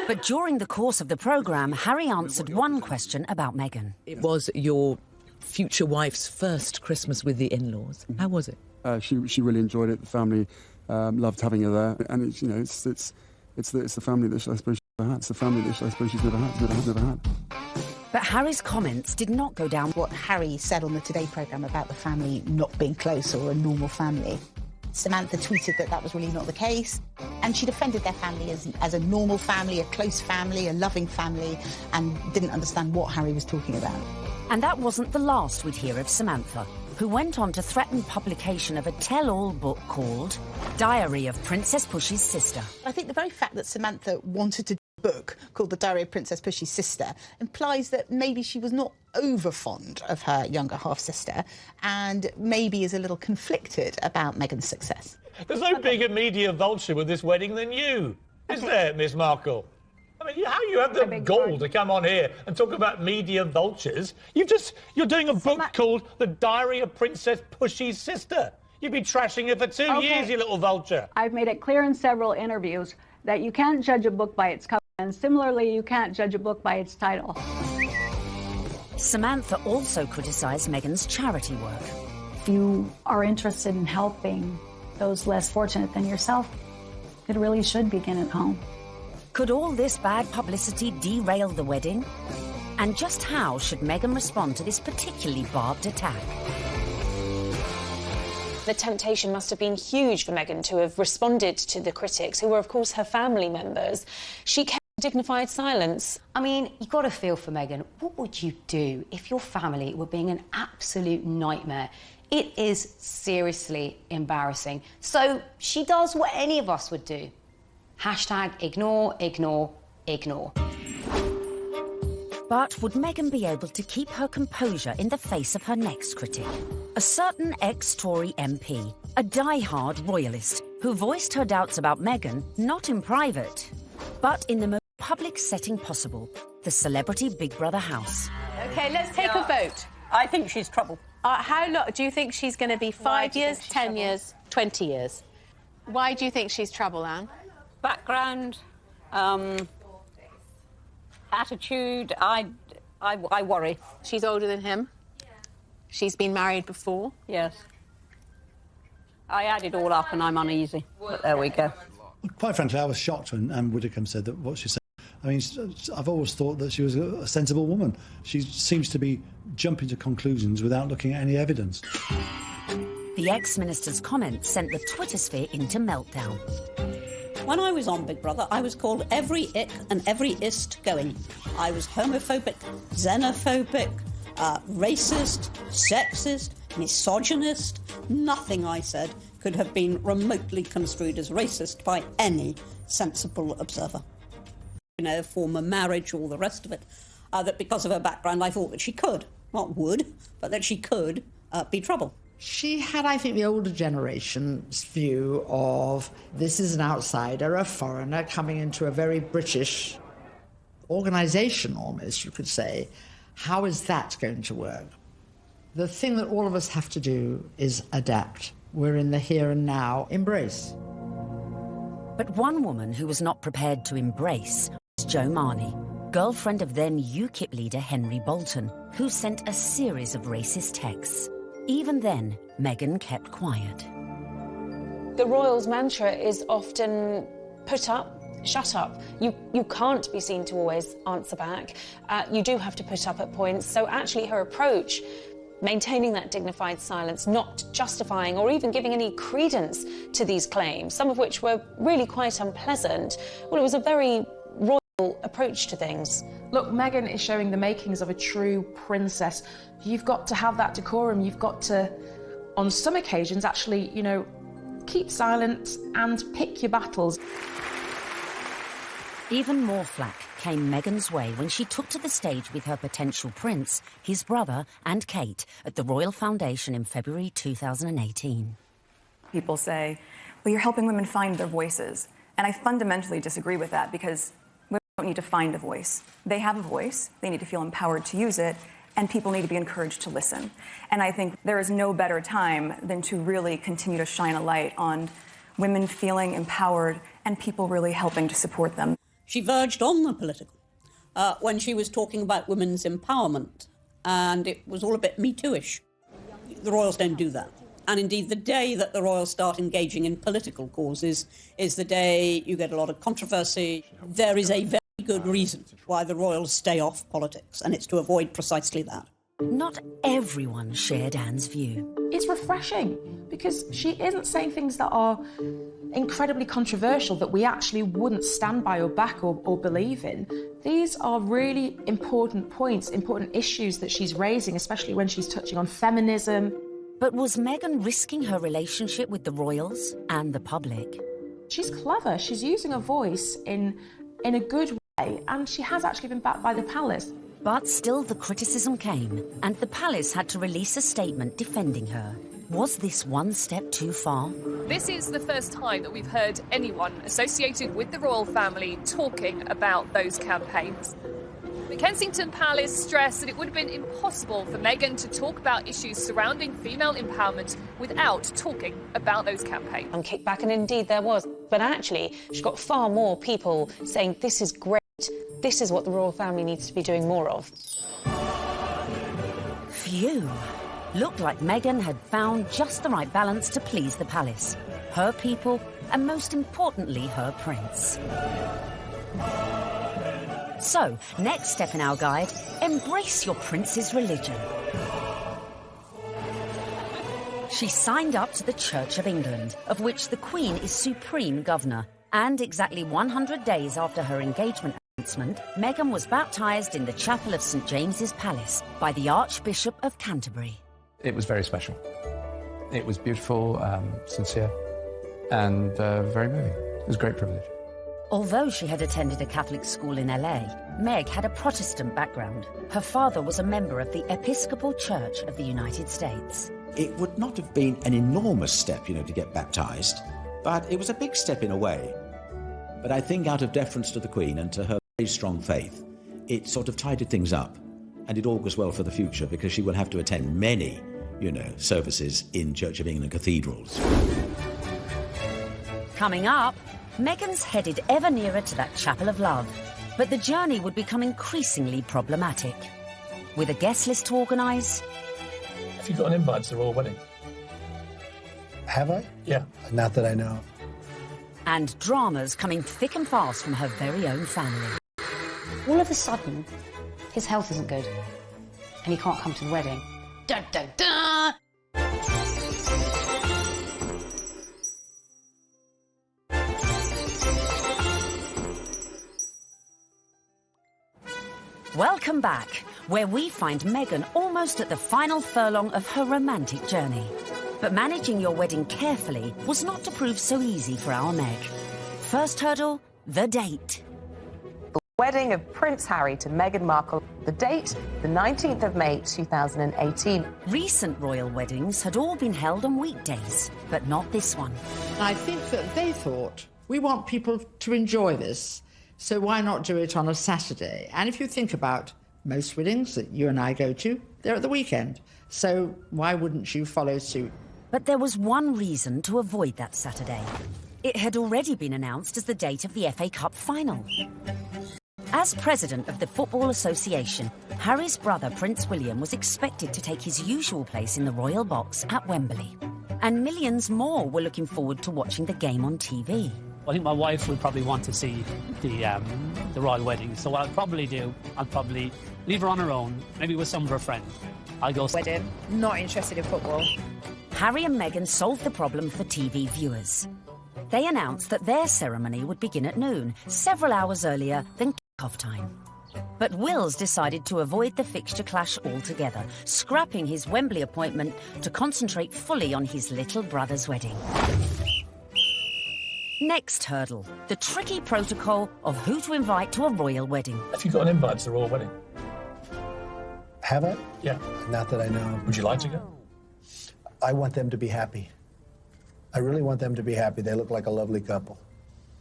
But during the course of the programme, Harry answered one question about Meghan. It was your future wife's first Christmas with the in-laws. How was it? She really enjoyed it. The family loved having her there, and it's the family that I suppose she's never had. It's the family that I suppose she's never had. But Harry's comments did not go down. What Harry said on the Today programme about the family not being close or a normal family. Samantha tweeted that was really not the case, and she defended their family as a normal family, a close family, a loving family, and didn't understand what Harry was talking about. And that wasn't the last we'd hear of Samantha, who went on to threaten publication of a tell-all book called Diary of Princess Pushy's Sister. I think the very fact that Samantha wanted to book called The Diary of Princess Pushy's Sister implies that maybe she was not over fond of her younger half-sister and maybe is a little conflicted about Meghan's success. There's no bigger media vulture with this wedding than you, is there, Miss Markle? I mean, how you have the gall to come on here and talk about media vultures? You're doing a book called The Diary of Princess Pushy's Sister. You've been trashing her for 2 years, you little vulture. I've made it clear in several interviews that you can't judge a book by its cover, and similarly, you can't judge a book by its title. Samantha also criticised Meghan's charity work. If you are interested in helping those less fortunate than yourself, it really should begin at home. Could all this bad publicity derail the wedding? And just how should Meghan respond to this particularly barbed attack? The temptation must have been huge for Meghan to have responded to the critics, who were, of course, her family members. She kept dignified silence. I mean, you've got to feel for Meghan. What would you do if your family were being an absolute nightmare? It is seriously embarrassing. So she does what any of us would do. Hashtag ignore, ignore, ignore. But would Meghan be able to keep her composure in the face of her next critic? A certain ex-Tory MP, a die-hard royalist, who voiced her doubts about Meghan, not in private, but in the most public setting possible, the celebrity Big Brother house. OK, let's take a vote. I think she's trouble. How long do you think she's going to be? 5 years, 10 years, 20 years? Why do you think she's trouble, Anne? Background, attitude, I worry. She's older than him. She's been married before. Yes. I add it all up and I'm uneasy. But there we go. Quite frankly, I was shocked when Anne Widdecombe said that what she said. I mean, I've always thought that she was a sensible woman. She seems to be jumping to conclusions without looking at any evidence. The ex-minister's comments sent the Twitter sphere into meltdown. When I was on Big Brother, I was called every ick and every ist going. I was homophobic, xenophobic, racist, sexist, misogynist. Nothing I said could have been remotely construed as racist by any sensible observer. You know, former marriage, all the rest of it. That because of her background, I thought that she could, not would, but that she could be trouble. She had, I think, the older generation's view of this is an outsider, a foreigner coming into a very British organisation, almost, you could say. How is that going to work? The thing that all of us have to do is adapt. We're in the here and now. Embrace. But one woman who was not prepared to embrace was Jo Marnie, girlfriend of then UKIP leader Henry Bolton, who sent a series of racist texts. Even then, Meghan kept quiet. The royals' mantra is often put up, shut up. You can't be seen to always answer back. You do have to put up at points. So actually her approach, maintaining that dignified silence, not justifying or even giving any credence to these claims, some of which were really quite unpleasant, well, it was a very royal approach to things. Look, Meghan is showing the makings of a true princess. You've got to have that decorum. You've got to, on some occasions, actually, you know, keep silent and pick your battles. Even more flack came Meghan's way when she took to the stage with her potential prince, his brother and Kate at the Royal Foundation in February 2018. People say, well, you're helping women find their voices. And I fundamentally disagree with that because women don't need to find a voice. They have a voice. They need to feel empowered to use it. And people need to be encouraged to listen. And I think there is no better time than to really continue to shine a light on women feeling empowered and people really helping to support them. She verged on the political when she was talking about women's empowerment, and it was all a bit Me Too-ish. The royals don't do that. And indeed, the day that the royals start engaging in political causes is the day you get a lot of controversy. There is a very good reason why the royals stay off politics, and it's to avoid precisely that. Not everyone shared Anne's view. It's refreshing because she isn't saying things that are incredibly controversial that we actually wouldn't stand by or back or believe in. These are really important points, important issues that she's raising, especially when she's touching on feminism. But was Meghan risking her relationship with the royals and the public? She's clever. She's using her voice in a good way. and she has actually been backed by the palace. But still the criticism came, and the palace had to release a statement defending her. Was this one step too far? This is the first time that we've heard anyone associated with the royal family talking about those campaigns. The Kensington Palace stressed that it would have been impossible for Meghan to talk about issues surrounding female empowerment without talking about those campaigns. And kickback, and indeed there was. But actually, she got far more people saying this is great, this is what the royal family needs to be doing more of. Phew. Looked like Meghan had found just the right balance to please the palace, her people, and most importantly, her prince. So, next step in our guide, embrace your prince's religion. She signed up to the Church of England, of which the Queen is supreme governor, and exactly 100 days after her engagement announcement, Meghan was baptised in the chapel of St James's Palace by the Archbishop of Canterbury. It was very special. It was beautiful, sincere, and very moving. It was a great privilege. Although she had attended a Catholic school in LA, Meg had a Protestant background. Her father was a member of the Episcopal Church of the United States. It would not have been an enormous step, to get baptised, but it was a big step in a way. But I think out of deference to the Queen and to her very strong faith, it sort of tidied things up, and it augurs well for the future because she will have to attend many, services in Church of England cathedrals. Coming up, Meghan's headed ever nearer to that chapel of love, but the journey would become increasingly problematic. With a guest list to organise... Have you got an invite to the royal wedding? Have I? Yeah. Not that I know. And dramas coming thick and fast from her very own family. All of a sudden, his health isn't good, and he can't come to the wedding. Dun, dun, dun! Welcome back, where we find Meghan almost at the final furlong of her romantic journey. But managing your wedding carefully was not to prove so easy for our Meg. First hurdle, the date. The wedding of Prince Harry to Meghan Markle. The date, the 19th of May 2018. Recent royal weddings had all been held on weekdays, but not this one. I think that they thought, we want people to enjoy this, so why not do it on a Saturday? And if you think about most weddings that you and I go to, they're at the weekend. So why wouldn't you follow suit? But there was one reason to avoid that Saturday. It had already been announced as the date of the FA Cup final. As president of the Football Association, Harry's brother Prince William was expected to take his usual place in the royal box at Wembley. And millions more were looking forward to watching the game on TV. I think my wife would probably want to see the royal wedding. So what I'll probably do, I'll probably leave her on her own, maybe with some of her friends. I'll go... Wedding, not interested in football. Harry and Meghan solved the problem for TV viewers. They announced that their ceremony would begin at noon, several hours earlier than kick-off time. But Wills decided to avoid the fixture clash altogether, scrapping his Wembley appointment to concentrate fully on his little brother's wedding. Next hurdle, the tricky protocol of who to invite to a royal wedding. Have you got an invite to the royal wedding? Have I? Yeah. Not that I know. Would you like to go? I want them to be happy. I really want them to be happy. They look like a lovely couple.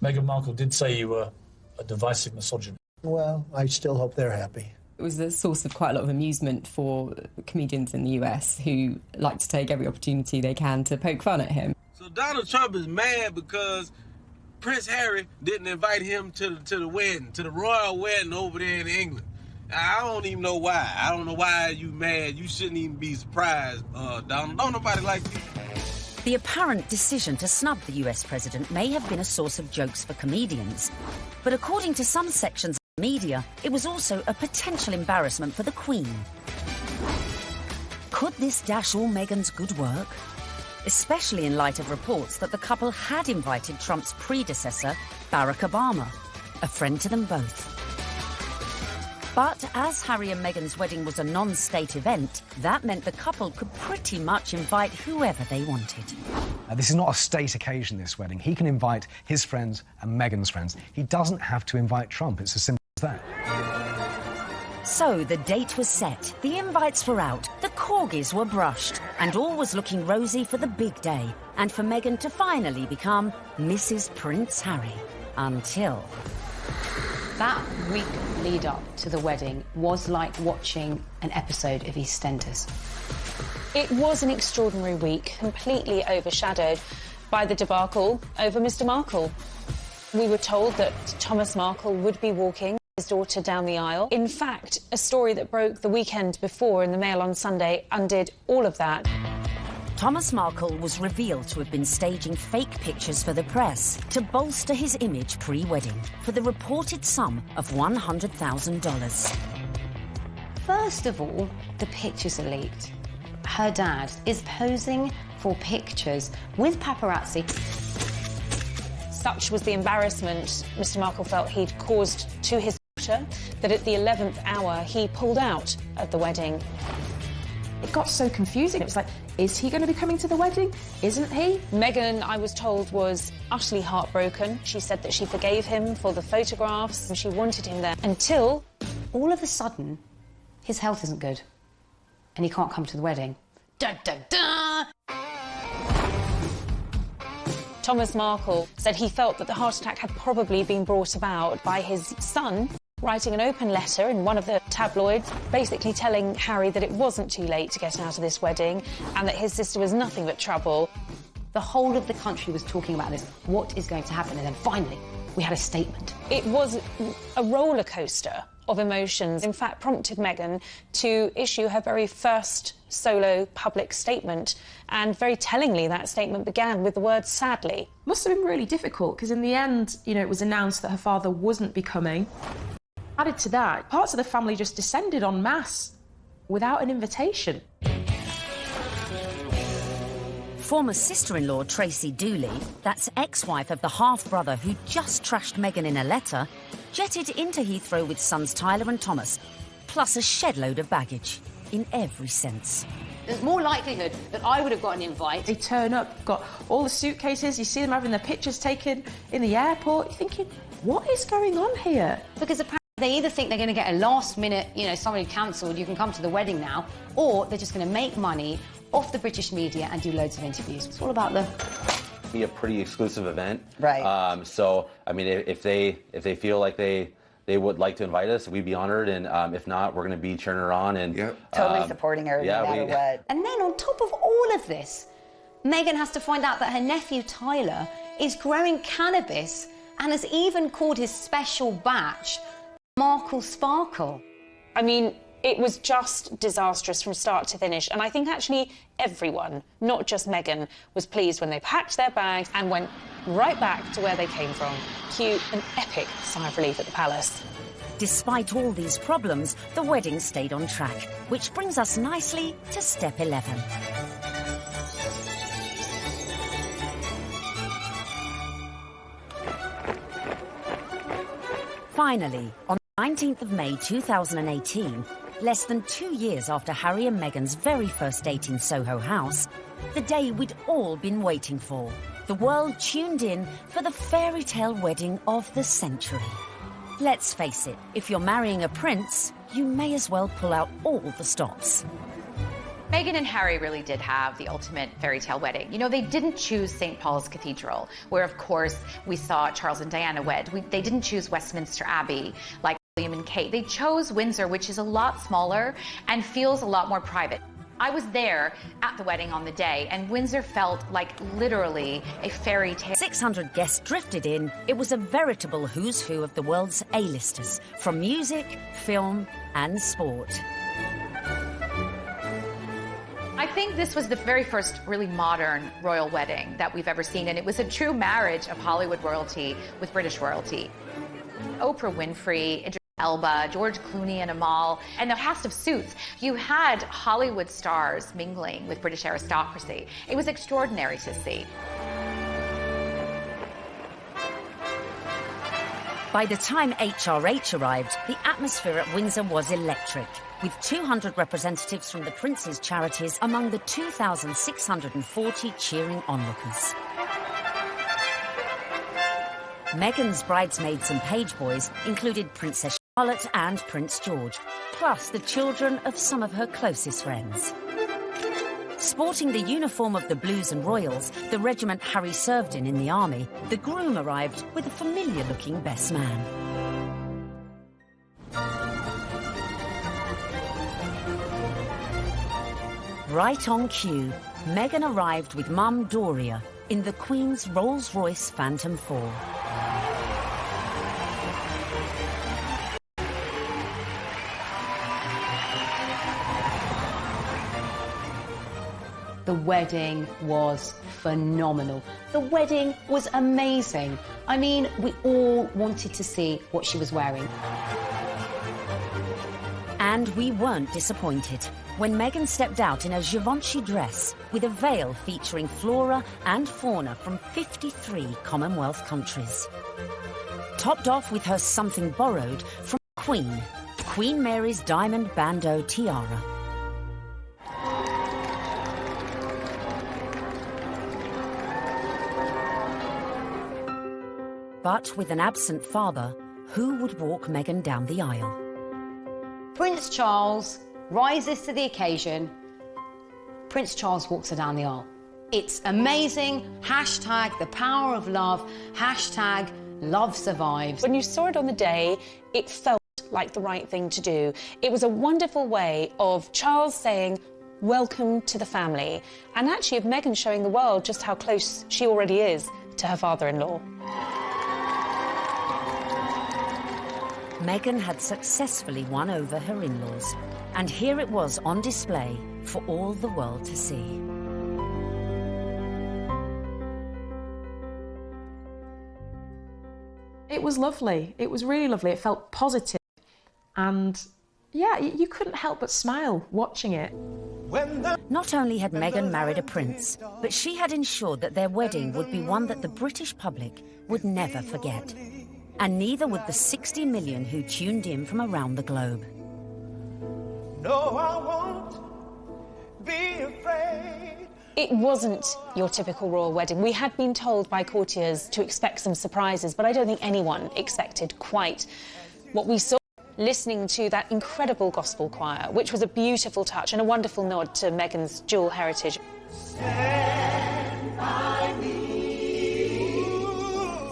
Meghan Markle did say you were a divisive misogynist. Well, I still hope they're happy. It was a source of quite a lot of amusement for comedians in the US who like to take every opportunity they can to poke fun at him. So Donald Trump is mad because Prince Harry didn't invite him to the wedding, to the royal wedding over there in England. I don't even know why. I don't know why you mad. You shouldn't even be surprised, Donald. Don't nobody like you. The apparent decision to snub the US president may have been a source of jokes for comedians. But according to some sections of the media, it was also a potential embarrassment for the Queen. Could this dash all Meghan's good work? Especially in light of reports that the couple had invited Trump's predecessor, Barack Obama, a friend to them both. But as Harry and Meghan's wedding was a non-state event, that meant the couple could pretty much invite whoever they wanted. This is not a state occasion, this wedding. He can invite his friends and Meghan's friends. He doesn't have to invite Trump. It's as simple that. So the date was set, the invites were out, the corgis were brushed, and all was looking rosy for the big day, and for Meghan to finally become Mrs. Prince Harry. Until... That week lead up to the wedding was like watching an episode of EastEnders. It was an extraordinary week, completely overshadowed by the debacle over Mr. Markle. We were told that Thomas Markle would be walking his daughter down the aisle. In fact, a story that broke the weekend before in the Mail on Sunday undid all of that. Thomas Markle was revealed to have been staging fake pictures for the press to bolster his image pre-wedding for the reported sum of $100,000. First of all, the pictures are leaked. Her dad is posing for pictures with paparazzi. Such was the embarrassment Mr. Markle felt he'd caused to his daughter that at the 11th hour he pulled out of the wedding. It got so confusing. It was like, is he going to be coming to the wedding? Isn't he? Meghan, I was told, was utterly heartbroken. She said that she forgave him for the photographs and she wanted him there until... all of a sudden, his health isn't good and he can't come to the wedding. Dun, dun, dun! Thomas Markle said he felt that the heart attack had probably been brought about by his son writing an open letter in one of the tabloids, basically telling Harry that it wasn't too late to get out of this wedding and that his sister was nothing but trouble. The whole of the country was talking about this. What is going to happen? And then finally, we had a statement. It was a roller coaster of emotions, in fact, prompted Meghan to issue her very first solo public statement. And very tellingly, that statement began with the word sadly. Must have been really difficult, because in the end, you know, it was announced that her father wasn't be coming. Added to that, parts of the family just descended en masse without an invitation. Former sister-in-law Tracy Dooley, that's ex-wife of the half-brother who just trashed Meghan in a letter, jetted into Heathrow with sons Tyler and Thomas, plus a shed-load of baggage, in every sense. There's more likelihood that I would have got an invite. They turn up, got all the suitcases, you see them having their pictures taken in the airport, you're thinking, what is going on here? Because apparently they either think they're going to get a last-minute, you know, somebody cancelled, you can come to the wedding now, or they're just going to make money off the British media and do loads of interviews. It's all about the... Be a pretty exclusive event. Right. So, I mean, if they feel like they would like to invite us, we'd be honored, and if not, we're going to be cheering her on and totally supporting her no matter what. And then on top of all of this, Meghan has to find out that her nephew Tyler is growing cannabis and has even called his special batch Markle Sparkle. I mean, it was just disastrous from start to finish, and I think actually everyone, not just Meghan, was pleased when they packed their bags and went right back to where they came from. Cue an epic sigh of relief at the palace. Despite all these problems, the wedding stayed on track, which brings us nicely to step 11. Finally, on the 19th of May 2018, less than 2 years after Harry and Meghan's very first date in Soho House, the day we'd all been waiting for. The world tuned in for the fairy tale wedding of the century. Let's face it, if you're marrying a prince, you may as well pull out all the stops. Meghan and Harry really did have the ultimate fairy tale wedding. You know, they didn't choose St. Paul's Cathedral, where, of course, we saw Charles and Diana wed. They didn't choose Westminster Abbey, like William and Kate. They chose Windsor, which is a lot smaller and feels a lot more private. I was there at the wedding on the day, and Windsor felt like literally a fairy tale. 600 guests drifted in. It was a veritable who's who of the world's A-listers, from music, film, and sport. I think this was the very first really modern royal wedding that we've ever seen, and it was a true marriage of Hollywood royalty with British royalty. Oprah Winfrey, Idris Elba, George Clooney and Amal, and the cast of Suits. You had Hollywood stars mingling with British aristocracy. It was extraordinary to see. By the time HRH arrived, the atmosphere at Windsor was electric, with 200 representatives from the Prince's charities among the 2,640 cheering onlookers. Meghan's bridesmaids and page boys included Princess Charlotte and Prince George, plus the children of some of her closest friends. Sporting the uniform of the Blues and Royals, the regiment Harry served in the army, the groom arrived with a familiar-looking best man. Right on cue, Meghan arrived with Mum Doria in the Queen's Rolls-Royce Phantom 4. The wedding was phenomenal. The wedding was amazing. I mean, we all wanted to see what she was wearing. And we weren't disappointed when Meghan stepped out in a Givenchy dress with a veil featuring flora and fauna from 53 Commonwealth countries. Topped off with her something borrowed from Queen Mary's diamond bandeau tiara. But with an absent father, who would walk Meghan down the aisle? Prince Charles rises to the occasion. Prince Charles walks her down the aisle. It's amazing. Hashtag the power of love. Hashtag love survives. When you saw it on the day, it felt like the right thing to do. It was a wonderful way of Charles saying, welcome to the family, and actually of Meghan showing the world just how close she already is to her father-in-law. Meghan had successfully won over her in-laws, and here it was on display for all the world to see. It was lovely. It was really lovely. It felt positive. And yeah, you couldn't help but smile watching it. Not only had Meghan married a prince, but she had ensured that their wedding would be one that the British public would never forget. And neither would the 60 million who tuned in from around the globe. No, I won't be afraid. It wasn't your typical royal wedding. We had been told by courtiers to expect some surprises, but I don't think anyone expected quite what we saw. Listening to that incredible gospel choir, which was a beautiful touch and a wonderful nod to Meghan's dual heritage. Stand by me.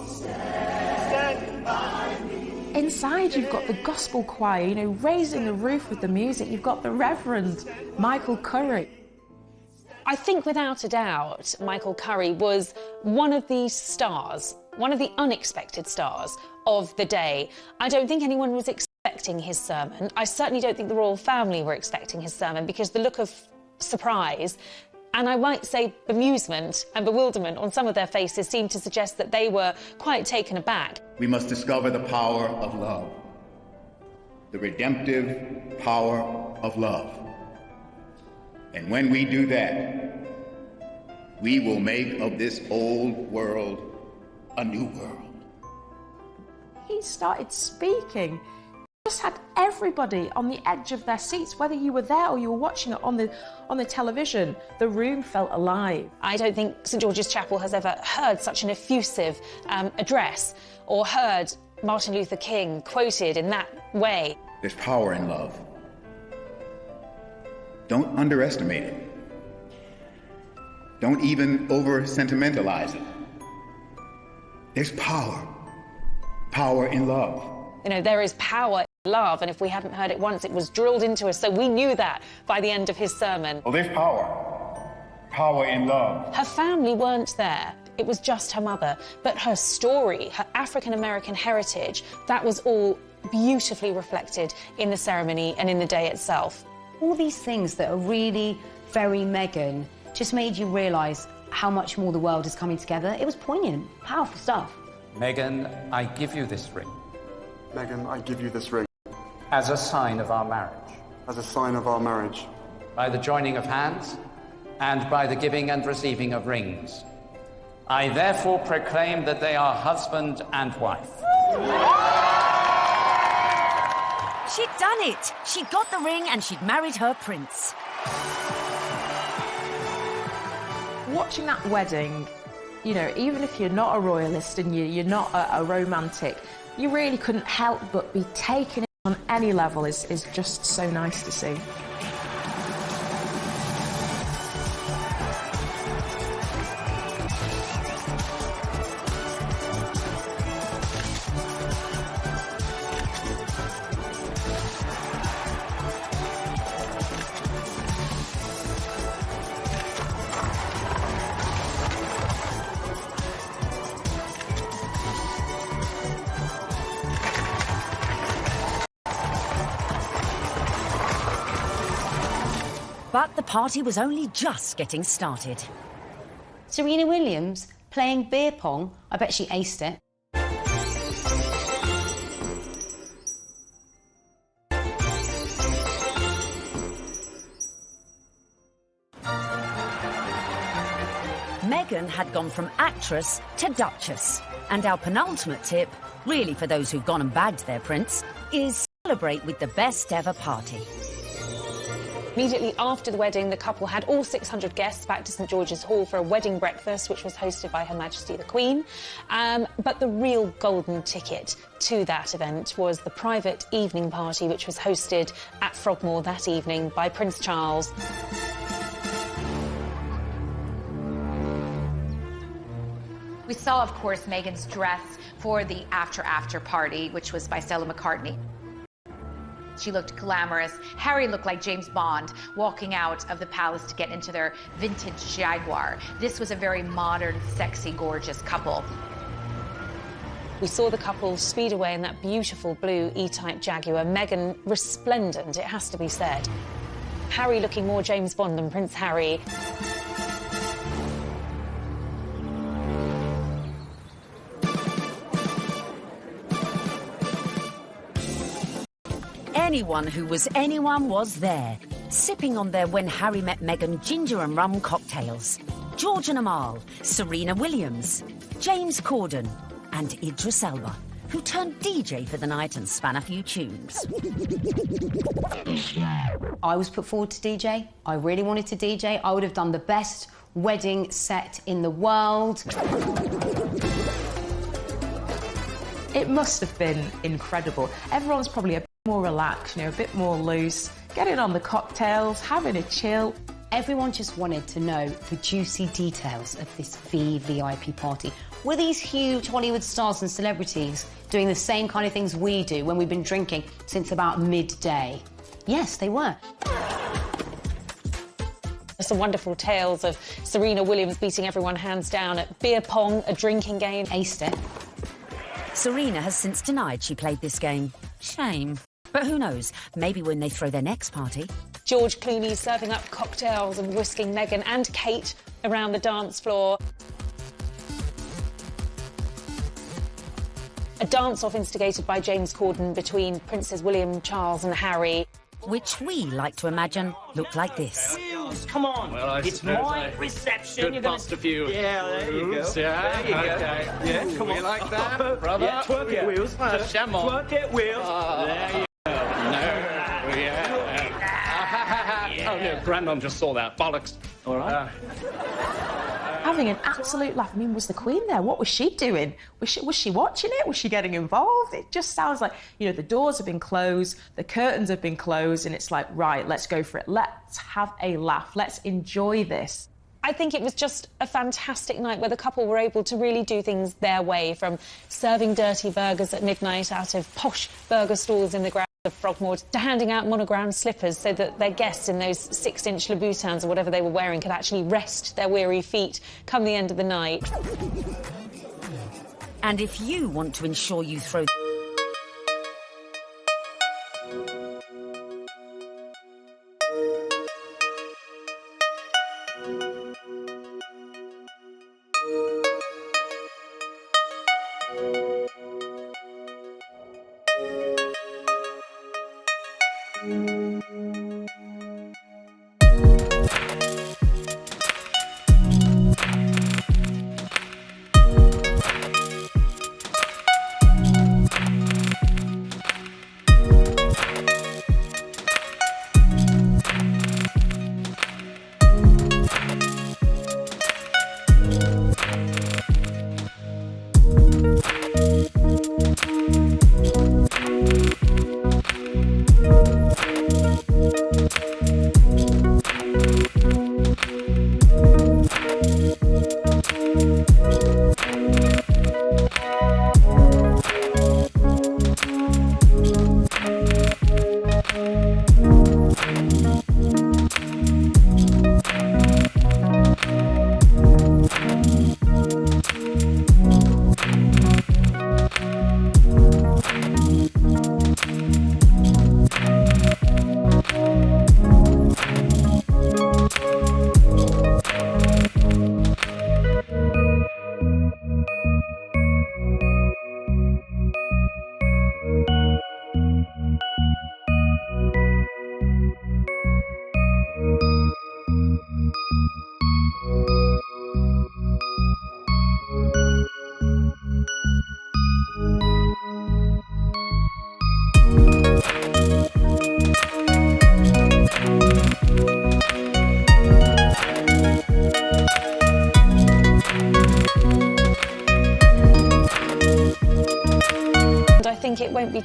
Stand by me. Inside, you've got the gospel choir, you know, raising the roof with the music. You've got the Reverend Michael Curry. I think without a doubt, Michael Curry was one of the stars, one of the unexpected stars of the day. I don't think anyone was expecting his sermon. I certainly don't think the royal family were expecting his sermon, because the look of surprise, and I might say bemusement and bewilderment on some of their faces seemed to suggest that they were quite taken aback. We must discover the power of love, the redemptive power of love. And when we do that, we will make of this old world a new world. He started speaking. Just had everybody on the edge of their seats, whether you were there or you were watching it on the television. The room felt alive. I don't think St George's Chapel has ever heard such an effusive address, or heard Martin Luther King quoted in that way. There's power in love. Don't underestimate it. Don't even over-sentimentalize it. There's power. Power in love. You know, there is power in love, and if we hadn't heard it once, it was drilled into us, so we knew that by the end of his sermon. Well, there's power. Power in love. Her family weren't there. It was just her mother. But her story, her African-American heritage, that was all beautifully reflected in the ceremony and in the day itself. All these things that are really very Meghan just made you realise how much more the world is coming together. It was poignant, powerful stuff. Meghan, I give you this ring. Meghan, I give you this ring. As a sign of our marriage. As a sign of our marriage. By the joining of hands, and by the giving and receiving of rings. I therefore proclaim that they are husband and wife. She'd done it! She'd got the ring and she'd married her prince. Watching that wedding, you know, even if you're not a royalist and you're not a romantic, you really couldn't help but be taken on any level is just so nice to see. But the party was only just getting started. Serena Williams playing beer pong. I bet she aced it. Meghan had gone from actress to Duchess. And our penultimate tip, really for those who've gone and bagged their prince, is celebrate with the best ever party. Immediately after the wedding, the couple had all 600 guests back to St George's Hall for a wedding breakfast, which was hosted by Her Majesty the Queen. But the real golden ticket to that event was the private evening party, which was hosted at Frogmore that evening by Prince Charles. We saw, of course, Meghan's dress for the after party, which was by Stella McCartney. She looked glamorous. Harry looked like James Bond walking out of the palace to get into their vintage Jaguar. This was a very modern, sexy, gorgeous couple. We saw the couple speed away in that beautiful blue E-Type Jaguar. Meghan resplendent, it has to be said. Harry looking more James Bond than Prince Harry. Anyone who was anyone was there, sipping on their When Harry Met Meghan ginger and rum cocktails. George and Amal, Serena Williams, James Corden, and Idris Elba, who turned DJ for the night and span a few tunes. I was put forward to DJ. I really wanted to DJ. I would have done the best wedding set in the world. It must have been incredible. Everyone's probably a bit more relaxed, a bit more loose, getting on the cocktails, having a chill. Everyone just wanted to know the juicy details of this VVIP party. Were these huge Hollywood stars and celebrities doing the same kind of things we do when we've been drinking since about midday? Yes, they were. Some wonderful tales of Serena Williams beating everyone hands down at beer pong, a drinking game. Aced it. Serena has since denied she played this game. Shame. But who knows, maybe when they throw their next party. George Clooney serving up cocktails and whisking Meghan and Kate around the dance floor. A dance-off instigated by James Corden between Princes William, Charles and Harry. Which we like to imagine looked like this. Come on, well, it's my reception. Good bust a few. Yeah, there you go. Yeah, there you go. Yeah, come on. You like that, brother? Yeah, twerk it, Wheels. Come on. Twerk it, Wheels. There you go. No, yeah. Oh, no, Grandmom just saw that. Bollocks. All right. Having an absolute laugh. I mean, was the Queen there? What was she doing? Was she watching it? Was she getting involved? It just sounds like, the doors have been closed, the curtains have been closed, and it's like, right, let's go for it. Let's have a laugh. Let's enjoy this. I think it was just a fantastic night where the couple were able to really do things their way, from serving dirty burgers at midnight out of posh burger stalls in the grounds of Frogmore to handing out monogrammed slippers so that their guests in those 6-inch Louboutins or whatever they were wearing could actually rest their weary feet come the end of the night. And if you want to ensure you throw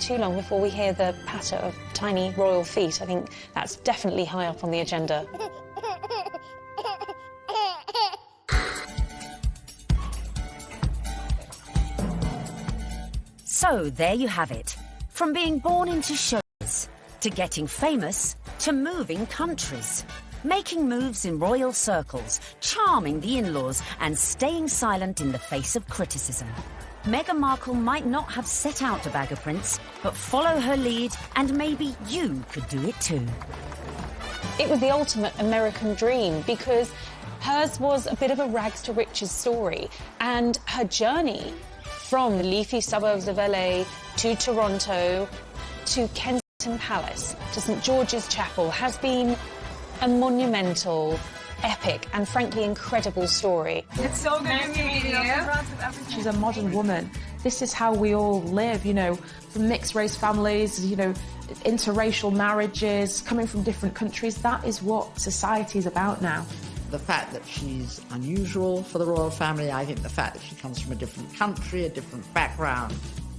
too long before we hear the patter of tiny royal feet. I think that's definitely high up on the agenda. So there you have it. From being born into shows, to getting famous, to moving countries. Making moves in royal circles, charming the in-laws, and staying silent in the face of criticism. Meghan Markle might not have set out to bag a prince, but follow her lead, and maybe you could do it too. It was the ultimate American dream because hers was a bit of a rags to riches story, and her journey from the leafy suburbs of LA to Toronto to Kensington Palace to St George's Chapel has been a monumental, epic and frankly incredible story. It's so good to meet you. She's a modern woman. This is how we all live, you know, from mixed race families, you know, interracial marriages, coming from different countries. That is what society is about now. The fact that she's unusual for the royal family, I think the fact that she comes from a different country, a different background,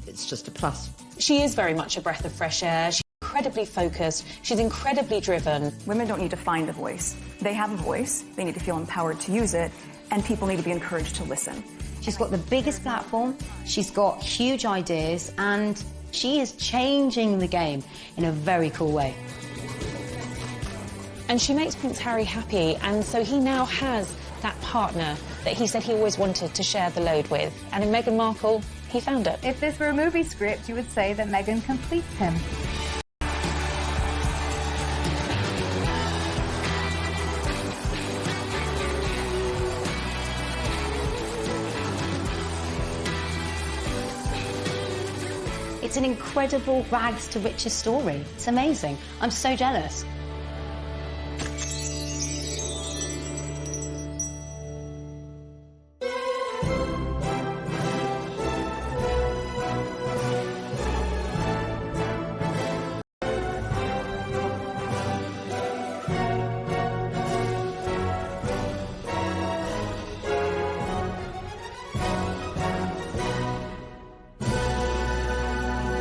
it's just a plus. She is very much a breath of fresh air. She's incredibly focused. She's incredibly driven. Women don't need to find a voice. They have a voice. They need to feel empowered to use it, and people need to be encouraged to listen. She's got the biggest platform, she's got huge ideas, and she is changing the game in a very cool way. And she makes Prince Harry happy, and so he now has that partner that he said he always wanted to share the load with. And in Meghan Markle, he found it. If this were a movie script, you would say that Meghan completes him. It's an incredible rags to riches story. It's amazing. I'm so jealous.